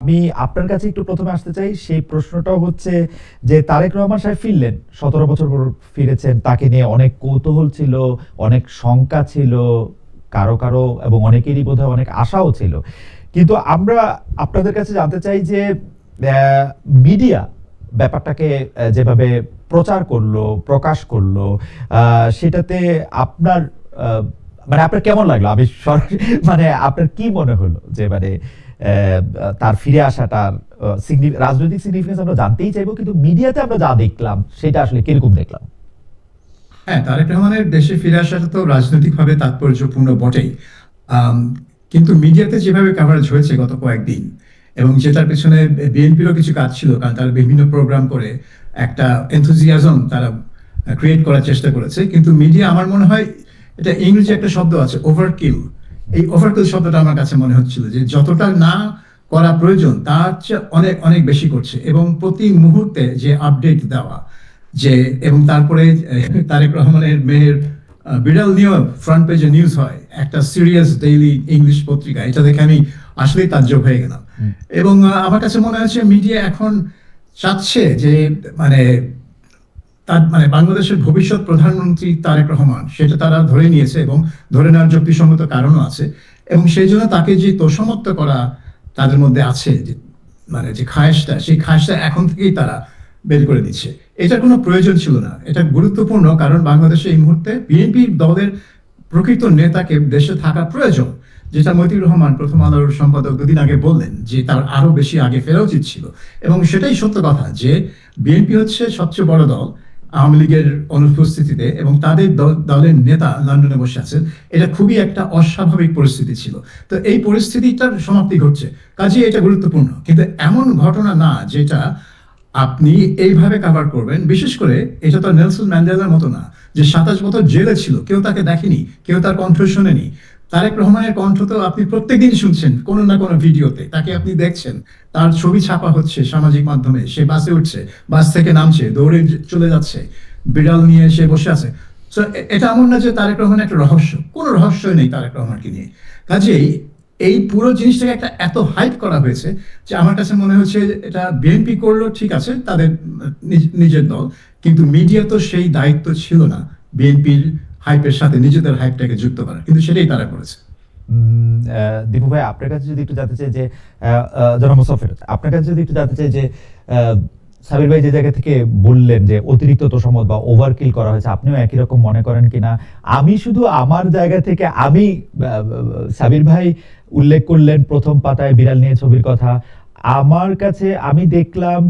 আমি আপনার কাছে একটু প্রথমে আসতে চাই, সেই প্রশ্নটাও হচ্ছে যে তারেক রহমান সাহেব ফিরলেন, 17 বছর পর ফিরেছেন, তাকে নিয়ে অনেক কৌতূহল ছিল, অনেক শঙ্কা ছিল কারো কারো, এবং অনেকেরই বোধহয় অনেক আশাও ছিল। কিন্তু আমরা আপনাদের কাছে জানতে চাই যে মিডিয়া ব্যাপারটাকে যেভাবে প্রচার করলো, প্রকাশ করলো, সেটাতে আপনার মানে আপনার কেমন লাগলো? আমি মানে আপনার কি মনে হলো যে মানে তার ফিরে আসাটার রাজনৈতিক সিগনিফিকেন্স আমরা জানতেই চাইবো, কিন্তু মিডিয়াতে আমরা যা দেখলাম সেটা আসলে কিরকম দেখলাম? হ্যাঁ, তারেক রহমানের দেশে ফিরে আসাটা তো রাজনৈতিকভাবে তাৎপর্যপূর্ণ বটেই। আম, কিন্তু মিডিয়াতে যেভাবে কাভারেজ হয়েছে গত কয়েকদিন, এবং যেটার পেছনে বিএনপিরও কিছু কাজ ছিল, কারণ তারা বিভিন্ন প্রোগ্রাম করে একটা এনথুজিয়াজম তারা ক্রিয়েট করার চেষ্টা করেছে। কিন্তু মিডিয়া, আমার মনে হয়, এটা ইংরেজি একটা শব্দ আছে, ওভারকিল। এই ওভারকিল শব্দটা আমার কাছে মনে হচ্ছিল যে যতটা না করা প্রয়োজন তার চেয়ে অনেক অনেক বেশি করছে, এবং প্রতি মুহূর্তে যে আপডেট দেওয়া, যে এবং তারপরে তারেক রহমানের মেয়ের বিড়াল নিয়েও ফ্রন্ট পেজে নিউজ হয় একটা সিরিয়াস ডেইলি ইংলিশ পত্রিকা। এটা দেখে আমি আসলেই তাজ্জব হয়ে গেলাম। এবং আমার কাছে মনে হচ্ছে মিডিয়া এখন চাচ্ছে যে মানে তার মানে বাংলাদেশের ভবিষ্যৎ প্রধানমন্ত্রী তারেক রহমান, সেটা তারা ধরে নিয়েছে, এবং ধরে নেওয়ার যুক্তিসঙ্গত কারণও আছে। এবং সেই জন্য তাকে যে তোষামোত্ত করা তাদের মধ্যে আছে, যে মানে যে খায়েশটা, সেই খায়েশটা এখন থেকেই তারা বের করে দিচ্ছে। এটার কোনো প্রয়োজন ছিল না। এটা গুরুত্বপূর্ণ, কারণ বাংলাদেশে এই মুহূর্তে বিএনপি দলের প্রকৃত নেতাকে দেশে থাকা প্রয়োজন, যেটা মতিউর রহমান প্রথম আলোর সম্পাদক দুদিন আগে বললেন যে তার আরো বেশি আগে ফেরা উচিত ছিল। এবং সেটাই সত্য কথা যে বিএনপি হচ্ছে সবচেয়ে বড় দল আওয়ামী লীগের অনুপস্থিতিতে, এবং তাদের দলের নেতা লন্ডনে বসে আছেন। এটা খুবই একটা অস্বাভাবিক পরিস্থিতি ছিল। তো এই পরিস্থিতিটার সমাপ্তি ঘটছে, কাজেই এটা গুরুত্বপূর্ণ। কিন্তু এমন ঘটনা না যেটা আপনি এইভাবে কাভার করবেন। বিশেষ করে এটা তো নেলসন ম্যান্ডেলার মতো না, যে 27 বছর জেলে ছিল, কেউ তাকে দেখেনি, কেউ তার কণ্ঠ শোনেনি। তারেক রহমানের কণ্ঠ তো আপনি প্রত্যেকদিন শুনছেন কোনো না কোনো ভিডিওতে, তাকে আপনি দেখছেন, তার ছবি ছাপা হচ্ছে সামাজিক মাধ্যমে, সে বাসে উঠছে, বাস থেকে নামছে, দৌড়ে চলে যাচ্ছে, বিড়াল নিয়ে সে বসে আছে। তো এটা এমন না যে তারেক রহমান একটা রহস্য, কোনো রহস্যই নেই তারেক রহমানকে নিয়ে। কাজেই এই পুরো জিনিসটাকে একটা এত হাইপ করা হয়েছে যে আমার কাছে মনে হচ্ছে এটা বিএনপি করলো ঠিক আছে, তাদের নিজের দল, কিন্তু মিডিয়া তো সেই দায়িত্ব ছিল না বিএনপির হাইপের সাথে নিজেদের হাইপটাকে যুক্ত করা, কিন্তু সেটাই তারা করেছে। দীপু ভাই, আপনার কাছে যদি একটু জানতে চাই যে জনাব মোসাফের, আপনার কাছে যদি একটু জানতে চাই যে সাবির ভাই যে জায়গা থেকে বললেন যে অতিরিক্ত তোষামোদ বা ওভারকিল করা হয়েছে, আপনিও একই রকম মনে করেন কিনা? আমি শুধু আমার জায়গা থেকে, আমি সাবির ভাই উল্লেখ করলেন প্রথম পাতায় বিড়াল নিয়ে ছবির কথা। আমার কাছে আমি দেখলাম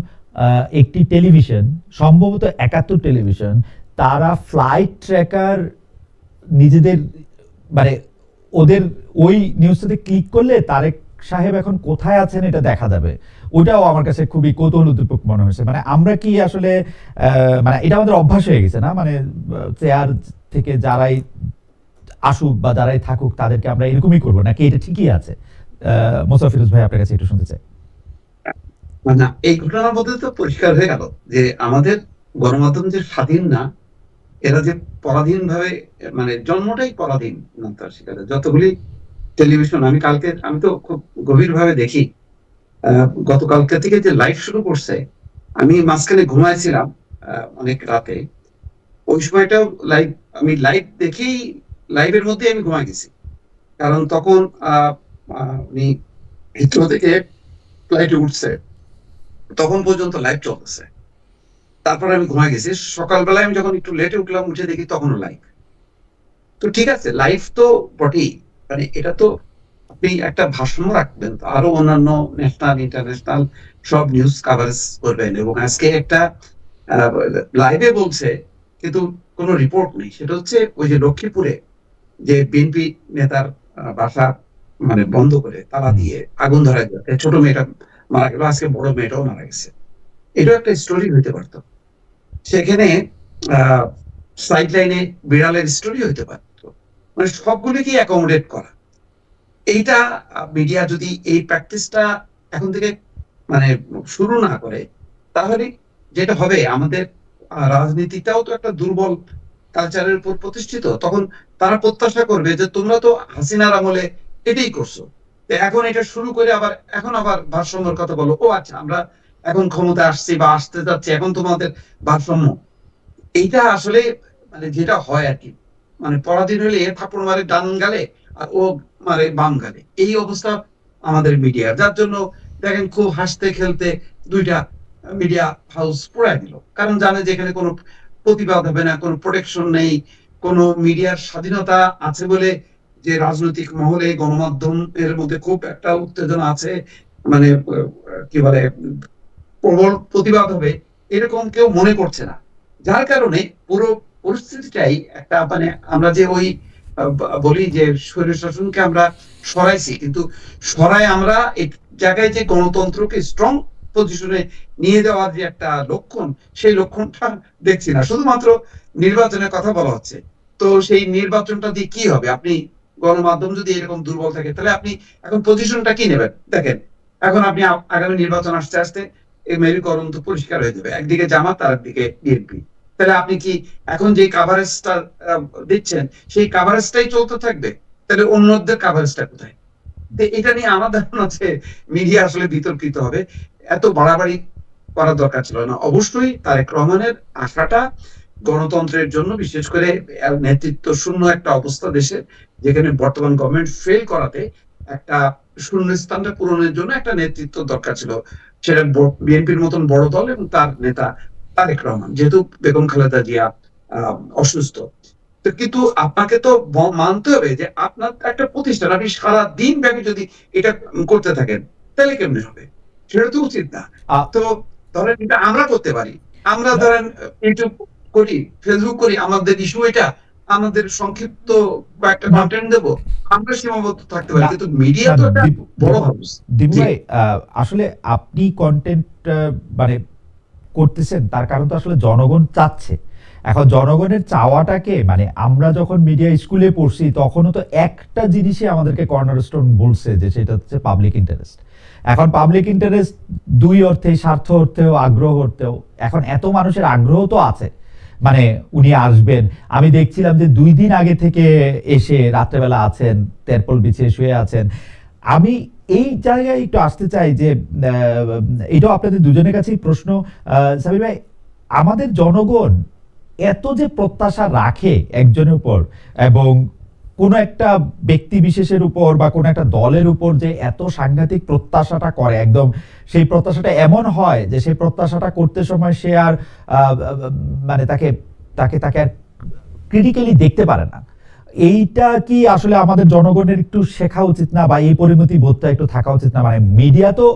একটি টেলিভিশন, সম্ভবত 71 টেলিভিশন, তারা ফ্লাইট ট্র্যাকার নিজেদের মানে ওদের ওই নিউজটাতে ক্লিক করলে তারেক সাহেব এখন কোথায় আছেন এটা দেখা যাবে। ওটাও আমার কাছে খুবই কৌতূহল উদ্দীপক মনে হয়েছে। মানে আমরা কি আসলে মানে এটা আমাদের অভ্যাস হয়ে গেছে না, মানে চেয়ার থেকে যারাই আসুক বা যারাই থাকুক তাদেরকে আমরা এরকমই করবো, নাকি এটা ঠিকই আছে? মোসাফিরুজ ভাই, আপনার কাছে একটু শুনতে চাই। না, এই ঘটনার মধ্যে তো পরিষ্কার হয়ে গেল যে আমাদের গণমাধ্যম যে স্বাধীন না, এরা যে পরাধীন ভাবে, মানে জন্মটাই পরাধীন না তার শিকারে। যতগুলি টেলিভিশন আমি তো খুব গভীর ভাবে দেখি, গতকালকে থেকে যে লাইভ শুরু করছে, আমি মাঝখানে ঘুমাইছিলাম অনেক রাতে, ওই সময়টাও আমি লাইভ দেখেই লাইভের মধ্যে আমি ঘুমাই গেছি। কারণ তখন উনি হিথ্রো থেকে ফ্লাইটে উঠছে, তখন পর্যন্ত লাইভ চলতেছে। তারপরে আমি ঘুমাই গেছি। সকালবেলায় আমি যখন একটু লেটে উঠলাম, উঠে দেখি তখনও লাইভ। তো ঠিক আছে, লাইভ তো বটেই, মানে এটা তো আপনি একটা ভারসাম্য রাখবেন, আরো অন্যান্য ন্যাশনাল ইন্টারন্যাশনাল সব নিউজ কাভারেজ করবেন। এবং আজকে একটা লাইভে বলছে, কিন্তু কোনো রিপোর্ট নেই। সেটা হচ্ছে ওই যে লক্ষ্মীপুরে যে বিএনপি নেতার বাসা মানে বন্ধ করে তালা দিয়ে আগুন ধরা যাচ্ছে, ছোট মেয়েটা মারা গেল, আজকে বড় মেয়েটাও মারা গেছে। এটাও একটা স্টোরি হইতে পারত। সেখানে সাইড লাইনে বিড়ালের স্টোরি হইতে পারত। মানে সবগুলিকে অ্যাকোমোডেট করা, এইটা মিডিয়া যদি এই প্র্যাকটিসটা এখন থেকে মানে শুরু না করে, তাহলে যেটা হবে, আমাদের রাজনীতিটাও তো একটা দুর্বল কালচারের উপর প্রতিষ্ঠিত। তখন তারা প্রত্যাশা করবে যে তোমরা তো হাসিনার আমলে এটাই করছো, তো এখন এটা শুরু করে এখন আবার ভারসাম্যের কথা বলো, ও আচ্ছা আমরা এখন ক্ষমতা আসছি বা আসতে যাচ্ছি, এখন তোমাদের ভারসাম্য। এইটা আসলে মানে যেটা হয় আর কি, মানে পরাধীন হলে এ থাপ্পড় মারে ডান গালে আর ও মারে বাম গালে, এই অবস্থা আমাদের মিডিয়া। যার জন্য দেখেন খুব হাসতে খেলতে দুইটা মিডিয়া হাউস পুরাই দিল, কারণ জানে যে এখানে কোনো প্রতিবাদ হবে না, কোনো প্রোটেকশন নেই, কোনো মিডিয়ার স্বাধীনতা আছে বলে যে রাজনৈতিক মহলে গণমাধ্যম এর মধ্যে খুব একটা উত্তেজনা আছে, মানে কি বলে প্রবল প্রতিবাদ হবে, এরকম কেউ মনে করছে না। যার কারণে পুরো পরিস্থিতিটাই একটা মানে আমরা যে ওই বলি যে স্বৈর শাসনকে আমরা সরাইছি, কিন্তু সরাই আমরা এই জায়গায় যে গণতন্ত্রকে স্ট্রং পজিশনে নিয়ে যাওয়ার যে একটা লক্ষণ, সেই লক্ষণটা দেখছি না। শুধুমাত্র নির্বাচনের কথা বলা হচ্ছে, তো সেই নির্বাচনটা দিয়ে কি হবে? আপনি গণমাধ্যম যদি এরকম দুর্বল থাকে, তাহলে আপনি এখন পজিশনটা কি নেবেন? দেখেন এখন আপনি আগামী নির্বাচন আসতে আসতে এই মেরুকরণ তো পরিষ্কার হয়ে যাবে, একদিকে জামাত আর একদিকে বিএনপি। তাহলে আপনি কি এখন যে কাভারেজটা দিচ্ছেন সেই কাভারেজটাই চলতে থাকবে? তাহলে অন্যদের কাভারেজটা কোথায়? তো এটা নিয়ে আমার ধারণা আছে মিডিয়া আসলে বিতর্কিত হবে। এত বাড়াবাড়ি করার দরকার ছিল না। অবশ্যই তারেক রহমানের আশাটা গণতন্ত্রের জন্য, বিশেষ করে নেতৃত্ব শূন্য একটা অবস্থা দেশে, যেখানে বর্তমান গভর্নমেন্ট ফেল করাতে একটা শূন্য স্থানটা পূরণের জন্য একটা নেতৃত্ব দরকার ছিল, সেটা বিএনপির মতন বড় দল এবং তার নেতা তারেক রহমান, যেহেতু বেগম খালেদা জিয়া অসুস্থ। তো কিন্তু আপনাকে তো মানতে হবে যে আপনার একটা প্রতিষ্ঠান, আপনি সারা দিন ব্যাপী যদি এটা করতে থাকেন তাহলে কেমনে হবে? সেটা তো উচিত না। তো ধরেন এটা আমরা করতে পারি, আমরা ধরেন ইউটিউব করি, ফেসবুক করি, আমাদের ইস্যু এটা, আমাদের সংক্ষিপ্ত কয়েকটা কন্টেন্ট দেবো, আমরা সীমাবদ্ধ থাকতে পারি, কিন্তু মিডিয়া তো একটা বড় হাউস। দীপু ভাই, আসলে আপনি কন্টেন্ট মানে করতেছেন, তার কারণ তো আসলে জনগণ চাচ্ছে। এখন জনগণের চাওয়াটাকে মানে আমরা যখন মিডিয়া স্কুলে পড়ছি তখনও তো একটা জিনিসই আমাদেরকে কর্নারস্টোন বলছে, যে সেটা হচ্ছে পাবলিক ইন্টারেস্ট। এখন পাবলিক ইন্টারেস্ট দুই অর্থে, স্বার্থ অর্থেও আগ্রহ অর্থেও। এখন এত মানুষের আগ্রহ তো আছে, মানে উনি আসবেন। আমি দেখছিলাম যে 2 দিন আগে থেকে এসে রাত্রেবেলা আছেন, তেরপল বিছিয়ে শুয়ে আছেন। আমি এই জায়গায় একটু আসতে চাই যে এটাও আপনাদের দুজনের কাছেই প্রশ্ন। সাবির ভাই, আমাদের জনগণ এত যে প্রত্যাশা রাখে একজনের উপর, এবং কোন একটা ব্যক্তি বিশেষের উপর বা কোন একটা দলের উপর যে এত সাংঘাতিক প্রত্যাশাটা করে, একদম সেই প্রত্যাশাটা এমন হয় যে সেই প্রত্যাশাটা করতে সময় সে আর মানে তাকে তাকে তাকে আর ক্রিটিক্যালি দেখতে পারে না। এইটা কি আসলে আমাদের জনগণের একটু শেখা উচিত না, বা এই পরিণতি বোধটা একটু থাকা উচিত না? মানে মিডিয়া তো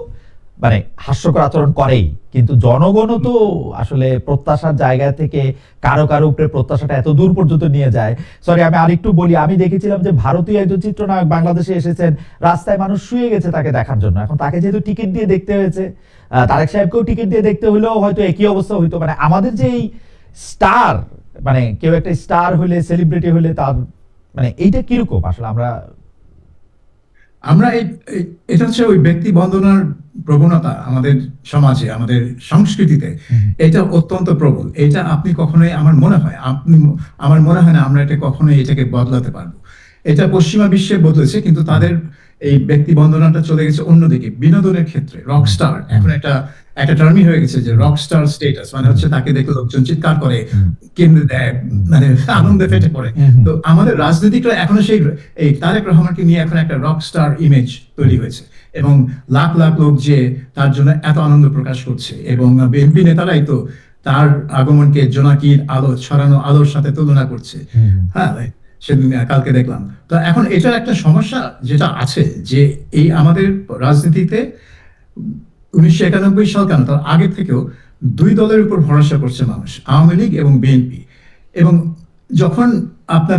মানে হাস্যকর আচরণ করেই, কিন্তু জনগণও তো আসলে প্রত্যাশার জায়গা থেকে কারো কারো উপরে প্রত্যাশাটা এত দূর পর্যন্ত নিয়ে যায়। সরি, আমি আরেকটু বলি, আমি দেখেছিলাম যে ভারতীয় একজন চিত্রনায়ক বাংলাদেশে এসেছেন, রাস্তায় মানুষ শুয়ে গেছে তাকে দেখার জন্য। এখন তাকে যেহেতু টিকিট দিয়ে দেখতে হয়েছে, তারেক সাহেবকেও টিকিট দিয়ে দেখতে হলেও হয়তো একই অবস্থা হইতো। মানে আমাদের যে এই স্টার, মানে কেউ একটা স্টার হলে, সেলিব্রিটি হলে তার মানে এইটা কিরকম আসলে আমরা এটা হচ্ছে ওই ব্যক্তি বন্দনার প্রবণতা আমাদের সমাজে, আমাদের সংস্কৃতিতে এটা অত্যন্ত প্রবল। এটা আপনি কখনোই, আমার মনে হয় না আমরা এটা কখনোই এটাকে বদলাতে পারবো। এটা পশ্চিমা বিশ্বে বদলেছে, কিন্তু তাদের এই ব্যক্তি বন্দনাটা চলে গেছে অন্যদিকে। বিনোদনের ক্ষেত্রে রক স্টার এখন একটা টার্মই হয়ে গেছে, যে রক স্টার স্টেটাস মানে হচ্ছে তাকে দেখে লোকজন চিৎকার করে, কেন্দ্রে দেয়, মানে আনন্দে ফেটে পড়ে। তো আমাদের রাজনীতিকরা এখনো সেই এই তারেক রহমানকে নিয়ে এখন একটা রক স্টার ইমেজ তৈরি হয়েছে, এবং লাখ লাখ লোক যে তার জন্য এত আনন্দ প্রকাশ করছে, এবং বিএনপি নেতারাই তো তার আগমনকে জোনাকির আলো, ছড়ানো আলোর সাথে তুলনা করছে। হ্যাঁ, সেদিন কালকে দেখলাম। তো এখন এটার একটা সমস্যা যেটা আছে, যে এই আমাদের রাজনীতিতে 1991 সাল কেন, তার আগে থেকেও 2 দলের উপর ভরসা করছে মানুষ, আওয়ামী লীগ এবং বিএনপি। এবং যখন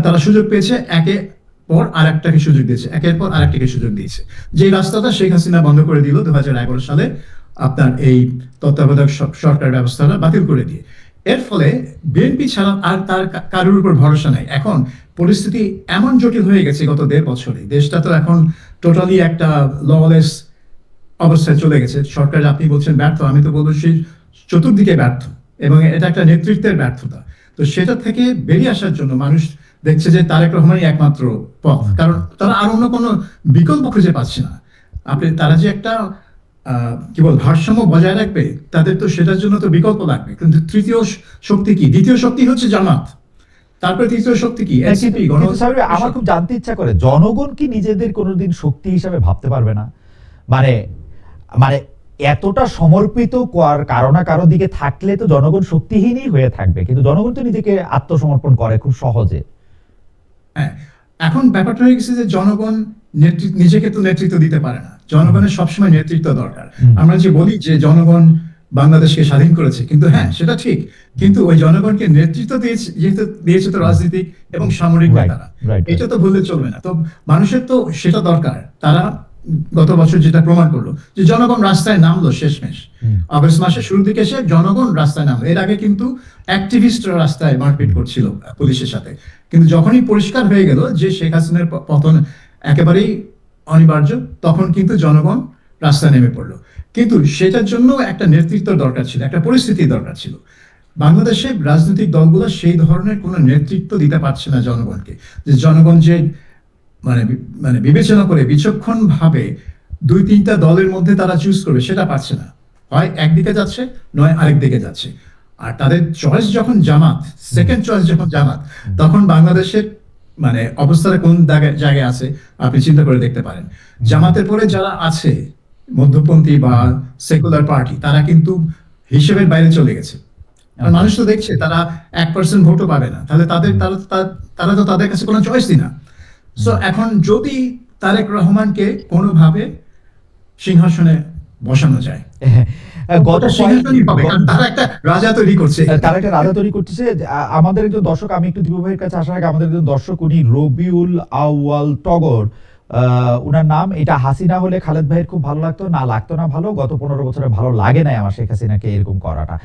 তারা সুযোগ পেয়েছে, একের পর আরেকটাকে সুযোগ দিয়েছে, একের পর আরেকটাকে সুযোগ দিয়েছে। যে রাস্তাটা শেখ হাসিনা বন্ধ করে দিল 2011 সালে, আপনার এই তত্ত্বাবধায়ক সরকার ব্যবস্থাটা বাতিল করে দিয়ে, এর ফলে বিএনপি ছাড়া আর তার কারোর উপর ভরসা নাই। এখন পরিস্থিতি এমন জটিল হয়ে গেছে গত 1.5 বছরে, দেশটা তো এখন টোটালি একটা ললেস অবস্থায় চলে গেছে। সরকার, আপনি বলছেন ব্যর্থ, আমি তো বলবো সেই চতুর্দিকে ব্যর্থ, এবং এটা একটা নেতৃত্বের ব্যর্থতা। তো সেটা থেকে বেরিয়ে আসার জন্য মানুষ দেখছে যে তারেক রহমানই একমাত্র পথ, কারণ তারা আর অন্য কোনো বিকল্প খুঁজে পাচ্ছে না। তারা যে একটা কি বল ভারসাম্য বজায় রাখবে, তাদের তো সেটার জন্য তো বিকল্প লাগবে। কিন্তু তৃতীয় শক্তি কি? দ্বিতীয় শক্তি হচ্ছে জামাত, তারপরে তৃতীয় শক্তি কি? এনসিপি। কিন্তু সাবির ভাই, আমার খুব জানতে ইচ্ছা করে, জনগণ কি নিজেদের কোনোদিন শক্তি হিসাবে ভাবতে পারবে না? মানে মানে এতটা সমর্পিত কারো না কারো দিকে থাকলে তো জনগণ শক্তিহীনই হয়ে থাকবে, কিন্তু জনগণ তো নিজেকে আত্মসমর্পণ করে খুব সহজে। হ্যাঁ, এখন ব্যাপারটা হয়ে গেছে যে জনগণ নিজেকে তো নেতৃত্ব দিতে পারে না, জনগণের সবসময় নেতৃত্ব দরকার। আমরা যে বলি যে জনগণ বাংলাদেশকে স্বাধীন করেছে, কিন্তু হ্যাঁ সেটা ঠিক, কিন্তু ওই জনগণকে নেতৃত্ব দিয়েছে, যেহেতু দিয়েছে তো রাজনীতিক এবং সামরিক নেতারা, এটা তো ভুললে চলবে না। তো মানুষের তো সেটা দরকার। তারা গত বছর যেটা প্রমাণ করলো যে জনগণ রাস্তায় নামলো শেষমেশ, আগস্ট মাসের শুরুর দিকে এসে জনগণ রাস্তায় নামলো। এর আগে কিন্তু অ্যাক্টিভিস্টরা রাস্তায় মারপিট করছিল পুলিশের সাথে, কিন্তু যখনই পরিষ্কার হয়ে গেল যে শেখ হাসিনার পতন একেবারেই অনিবার্য, তখন কিন্তু জনগণ রাস্তায় নেমে পড়লো। কিন্তু সেটার জন্য একটা নেতৃত্ব দরকার ছিল, একটা পরিস্থিতি দরকার ছিল। বাংলাদেশে রাজনৈতিক দলগুলো সেই ধরনের কোনো নেতৃত্ব দিতে পারছে না জনগণকে, যে জনগণ যে মানে বিবেচনা করে বিচক্ষণ ভাবে দুই তিনটা দলের মধ্যে তারা চুজ করবে, সেটা পারছে না। হয় একদিকে যাচ্ছে, নয় আরেক দিকে যাচ্ছে। আর তাদের চয়েস যখন জামাত, সেকেন্ড চয়েস যখন জামাত, তখন বাংলাদেশের অবস্থাটা কোন জায়গায় আছে আপনি চিন্তা করে দেখতে পারেন। জামাতের পরে যারা আছে মধ্যপন্থী বা সেকুলার পার্টি, তারা কিন্তু হিসেবের বাইরে চলে গেছে। আর মানুষ তো দেখছে তারা 1% ভোটও পাবে না, তাহলে তারা তো তাদের কাছে কোনো চয়েসই না। সো এখন যদি তারেক রহমানকে কোনোভাবে সিংহাসনে বসানো যায়, তারা একটা রাজা তৈরি করতেছে। আমাদের একজন দর্শক, আমি একটু দীপু ভাইয়ের কাছে আসার আগে, আমাদের একজন দর্শক, উনি রবিউল আউয়াল টগর উনার নাম। এটা হাসিনা হলে খালেদ ভাইয়ের খুব ভালো লাগতো না ভালো, গত 15 বছরে ভালো লাগে নাই আমার শেখ হাসিনাকে এরকম করাটা।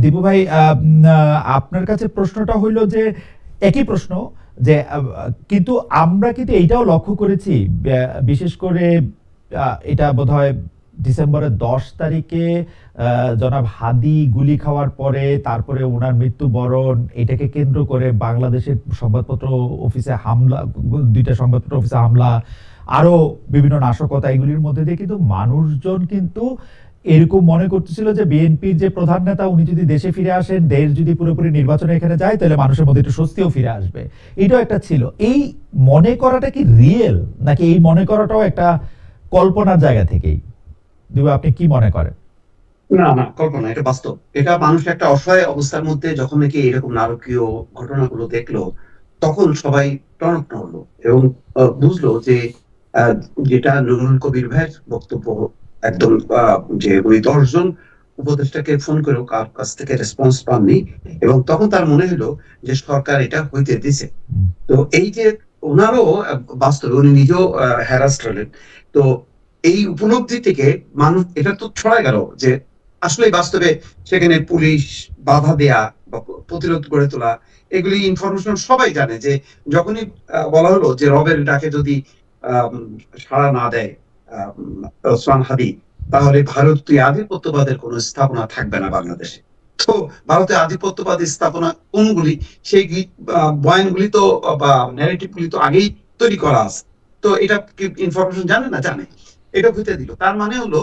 দীপু ভাই, আপনার কাছে প্রশ্নটা হইলো যে একই প্রশ্ন, যে কিন্তু আমরা কিন্তু এইটাও লক্ষ্য করেছি, বিশেষ করে এটা বোধহয় ডিসেম্বরের 10 তারিখে জনাব হাদি গুলি খাওয়ার পরে, তারপরে ওনার মৃত্যুবরণ, এটাকে কেন্দ্র করে বাংলাদেশের সংবাদপত্র অফিসে হামলা, 2টা সংবাদপত্র অফিসে হামলা, আরো বিভিন্ন নাশকতা, এগুলির মধ্যে দিয়ে কিন্তু মানুষজন কিন্তু এরকম মনে করতেছিল যে বিএনপির যে প্রধান নেতা, উনি যদি দেশে ফিরে আসেন, দেশ যদি পুরোপুরি নির্বাচনে এখানে যায়, তাহলে মানুষের মধ্যে একটু স্বস্তিও ফিরে আসবে। এটাও একটা ছিল। এই মনে করাটা কি রিয়েল, নাকি এই মনে করাটাও একটা কল্পনার জায়গা থেকেই? দিবা, আপনি কি মনে করেন? না না, কল্পনা, এটা বাস্তব। এটা মানুষ একটা অসহায় অবস্থার মধ্যে যখন নাকি এরকম নারকীয় ঘটনাগুলো দেখলো, তখন সবাই টনক নড়লো এবং বুঝলো যে যেটা নুরুল কবির ভাইয়ের বক্তব্য একদম, যে উনি 10 জন উপদেষ্টাকে ফোন করেও কার কাছ থেকে রেসপন্স পাননি, এবং তখন তার মনে হলো যে সরকার এটা হইতে দিছে। তো এই যে ওনারও বাস্তবে উনি নিজেও হ্যারাস্ট হলেন। তো এই উপলব্ধি থেকে মানুষ এটা তো ছড়ায় গেল যে আসলে বাস্তবে সেখানে পুলিশ বাধা দেয়া বা প্রতিরোধ গড়ে তোলা, এগুলি ইনফরমেশন সবাই জানে। যে যখনই বলা হলো যে রবের ডাকে যদি সাড়া না দেয় ওসমান হাদি, তাহলে ভারতীয় আধিপত্যবাদের কোনো স্থাপনা থাকবে না বাংলাদেশে। তো ভারতের আধিপত্যবাদী স্থাপনা কোনগুলি, সেই বয়ানগুলি তো বা ন্যারেটিভ গুলি তো আগেই তৈরি করা আছে। তো এটা ইনফরমেশন জানে না, জানে, এটা হইতে দিল। তার মানে হলো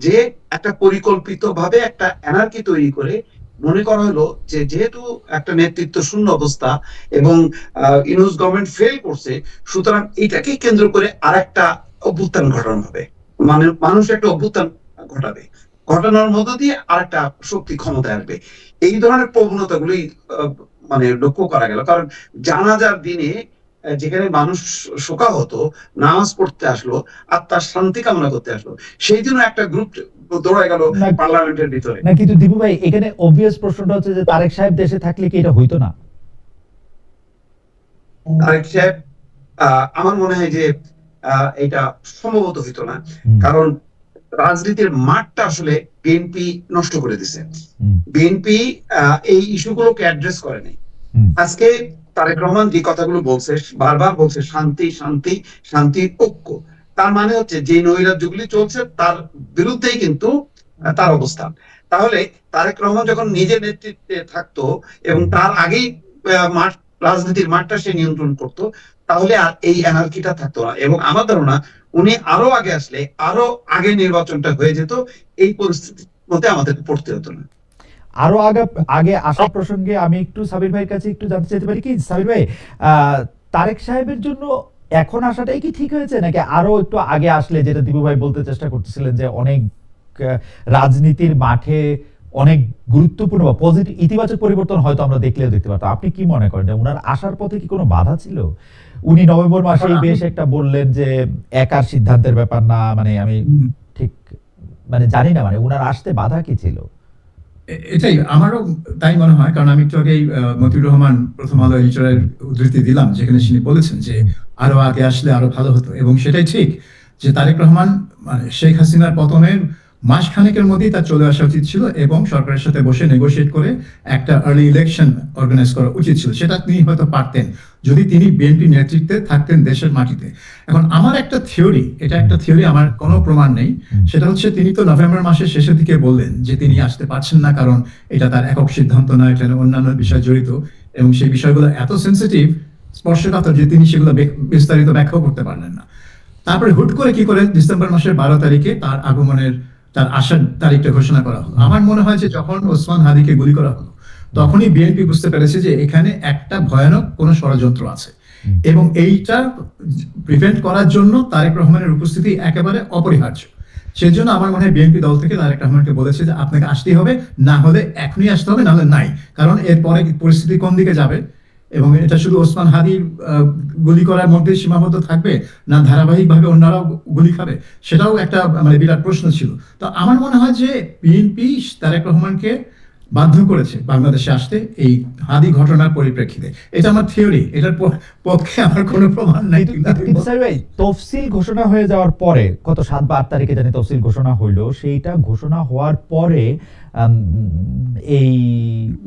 যে একটা পরিকল্পিত ভাবে একটা এনার্কি তৈরি করে মনে করা হলো যে যেহেতু একটা নেতৃত্ব শূন্য অবস্থা এবং ইউনূস গভর্নমেন্ট ফেল করছে, সুতরাং এটাকে কেন্দ্র করে আরেকটা অভ্যুত্থান ঘটানো হবে। মানে মানুষ একটা অভ্যুত্থান ঘটাবে, ঘটানোর মধ্য দিয়ে আরেকটা শক্তি ক্ষমতায় আসবে। এই ধরনের প্রবণতাগুলি লক্ষ্য করা গেল। কারণ জানাজার দিনে যেখানে মানুষ শোকাহত নামাজ পড়তে আসলো আর তার শান্তি কামনা করতে আসলো, সেই জন্য একটা গ্রুপ দৌড়ায় গেল পার্লামেন্টের ভিতরে। না, কিন্তু দীপু ভাই, এখানে অবভিয়াস প্রশ্নটা হচ্ছে যে তারেক সাহেব দেশে থাকলে কি এটা হইতো না? তারেক সাহেব, আমার মনে হয় যে এটা সম্ভবত হইতো না, কারণ রাজনীতির মাঠটা আসলে বিএনপি নষ্ট করে দিছে। বিএনপি এই ইস্যুগুলোকে অ্যাড্রেস করে নাই। আজকে তারেক রহমান যে কথাগুলো বলছে, বারবার বলছে শান্তি শান্তি শান্তি, ঐক্য, তার মানে হচ্ছে যে নৈরাজ্যগুলি চলছে তার বিরুদ্ধেই কিন্তু তার অবস্থান। তাহলে তারেক রহমান যখন নিজের নেতৃত্বে থাকতো এবং তার আগেই রাজনীতির মাঠটা সে নিয়ন্ত্রণ করতো, তাহলে আর এই এনার্কিটা থাকতো না। এবং আমার ধারণা উনি আরো আগে আসলে আরো আগে নির্বাচনটা হয়ে যেত, এই পরিস্থিতির মধ্যে আমাদেরকে পড়তে হতো না। আরো আগে আগে আসা প্রসঙ্গে আমি একটু সাবির ভাইয়ের কাছে একটু জানতে চাইতে পারি কি সাবির ভাই, তারেক সাহেবের জন্য এখন আসাটাই কি ঠিক হয়েছে, নাকি আরো একটু আগে আসলে, যেটা দিবু ভাই বলতে চেষ্টা করতেছিলেন যে অনেক রাজনীতির মাঠে অনেক গুরুত্বপূর্ণ বা পজিটিভ ইতিবাচক পরিবর্তন হয়তো আমরা দেখলেও দেখতে পারতাম, আপনি কি মনে করেন যে উনার আসার পথে কি কোনো বাধা ছিল? উনি নভেম্বর মাসেই বেশ একটা বললেন যে একার সিদ্ধান্তের ব্যাপার না, মানে আমি ঠিক মানে জানি না, মানে উনার আসতে বাধা কি ছিল? এটাই আমারও তাই মনে হয়, কারণ আমি একটু আগেই মতিউর রহমান প্রথম আলো এডিটরের উদ্ধৃতি দিলাম, যেখানে তিনি বলেছেন যে আরো আগে আসলে আরো ভালো হতো, এবং সেটাই ঠিক যে তারেক রহমান মানে শেখ হাসিনার পতনের মাসখানেকের মধ্যেই তার চলে আসা উচিত ছিল এবং সরকারের সাথে বসে নেগোশিয়েট করে একটা আর্লি ইলেকশন অর্গানাইজ করা উচিত ছিল। সেটা তিনি হয়তো পারতেন যদি তিনি বিএনপি নেতৃত্বে থাকতেন দেশের মাটিতে। এখন আমার একটা থিওরি, এটা একটা থিওরি, আমার কোনো প্রমাণ নেই, সেটা হচ্ছে তিনি তো নভেম্বর মাসের শেষের দিকে বললেন যে তিনি আসতে পারছেন না, কারণ এটা তার একক সিদ্ধান্ত নয়, এখানে অন্যান্য বিষয় জড়িত এবং সেই বিষয়গুলো এত সেন্সিটিভ, স্পর্শকাতর, যে তিনি সেগুলো বিস্তারিত ব্যাখ্যাও করতে পারলেন না। তারপরে হুট করে কি করে ডিসেম্বর মাসের 12 তারিখে তার আগমনের, তার আসার তারিখটা ঘোষণা করা হলো। আমার মনে হয় যে যখন ওসমান হাদিকে গুলি করা হলো তখনই বিএনপি বুঝতে পেরেছে যে এখানে একটা ভয়ানক কোনো ষড়যন্ত্র আছে, এবং এইটা প্রিভেন্ট করার জন্য তারেক রহমানের উপস্থিতি একেবারে অপরিহার্য। সেজন্য আমার মনে হয় বিএনপি দল থেকে তারেক রহমানকে বলেছে যে আপনাকে আসতেই হবে, না হলে এখনই আসতে হবে, না হলে নাই, কারণ এরপরে পরিস্থিতি কোন দিকে যাবে, এবং এটা শুধু ওসমান হাদির গুলি করার মধ্যে সীমাবদ্ধ থাকবে না ধারাবাহিকভাবে অন্যরাও গুলি খাবে, সেটাও একটা মানে বিরাট প্রশ্ন ছিল। তো আমার মনে হয় যে বিএনপি তারেক রহমানকে বাধ্য করেছে বাংলাদেশে আসতে এই হাদি ঘটনার পরিপ্রেক্ষিতে। এটা আমার থিওরি, এটার পক্ষে আমার কোনো প্রমাণ নাই। কিন্তু স্যার ভাই, তফসিল ঘোষণা হয়ে যাওয়ার পরে, কত 7 বা 8 তারিখে জানি তফসিল ঘোষণা হইলো, সেইটা ঘোষণা হওয়ার পরে এই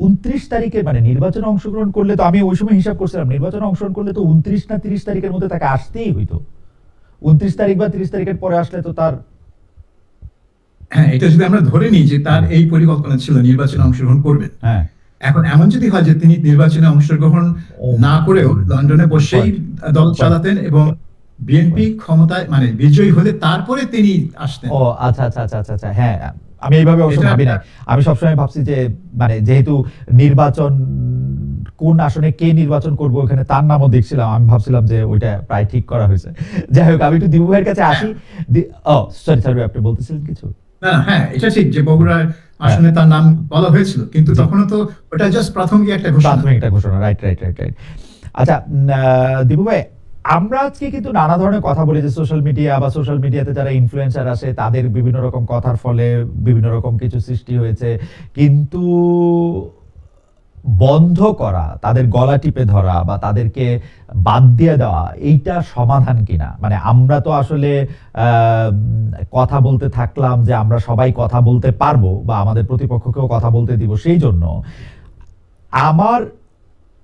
29 তারিখে মানে নির্বাচনে অংশগ্রহণ করলে তো, আমি ওই সময় হিসাব করছিলাম, নির্বাচনে অংশগ্রহণ করলে তো 29 না 30 তারিখের মধ্যে তাকে আসতেই হইতো। 29 তারিখ বা 30 তারিখের পরে আসলে তো তার, হ্যাঁ, এটা যদি আমরা ধরে নিই যে তার এই পরিকল্পনা ছিল নির্বাচনে অংশগ্রহণ করবেন, হ্যাঁ, এখন এমন যদি হয় যে তিনি নির্বাচনে অংশগ্রহণ না করেও লন্ডনে বসেই দল চালাতেন এবং বিএনপি ক্ষমতায় মানে বিজয়ী হলে তারপরে তিনি আসতেন। ও আচ্ছা আচ্ছা আচ্ছা আচ্ছা আচ্ছা, হ্যাঁ, আমি এইভাবে অবশ্য ভাবি না। আমি সবসময় ভাবছি যে মানে যেহেতু নির্বাচন, কোন আসনে কে নির্বাচন করবো ওখানে তার নামও দেখছিলাম, আমি ভাবছিলাম যে ওইটা প্রায় ঠিক করা হয়েছে। যাই হোক, আমি একটু দিবু ভাইয়ের কাছে আসি। ও সরি সরি, আপনি বলতেছিলেন কিছু? না, হ্যাঁ, এটা ঠিক যে বগুড়ার আসনে তার নাম বলা হয়েছিল, কিন্তু তখনও তো ওটা জাস্ট প্রাথমিক একটা ঘোষণা। Right right right right. আচ্ছা দিবু ভাই, আমরা আজকে কিন্তু নানা ধরনের কথা বলি যে সোশ্যাল মিডিয়া বা সোশ্যাল মিডিয়াতে যারা ইনফ্লুয়েন্সার আসে তাদের বিভিন্ন রকম কথার ফলে বিভিন্ন রকম কিছু সৃষ্টি হয়েছে, কিন্তু বন্ধ করা, তাদের গলা টিপে ধরা বা তাদেরকে বাদ দিয়ে দেওয়া, এইটা সমাধান কিনা? মানে আমরা তো আসলে কথা বলতে থাকলাম যে আমরা সবাই কথা বলতে পারবো বা আমাদের প্রতিপক্ষকেও কথা বলতে দিব, সেই জন্য আমার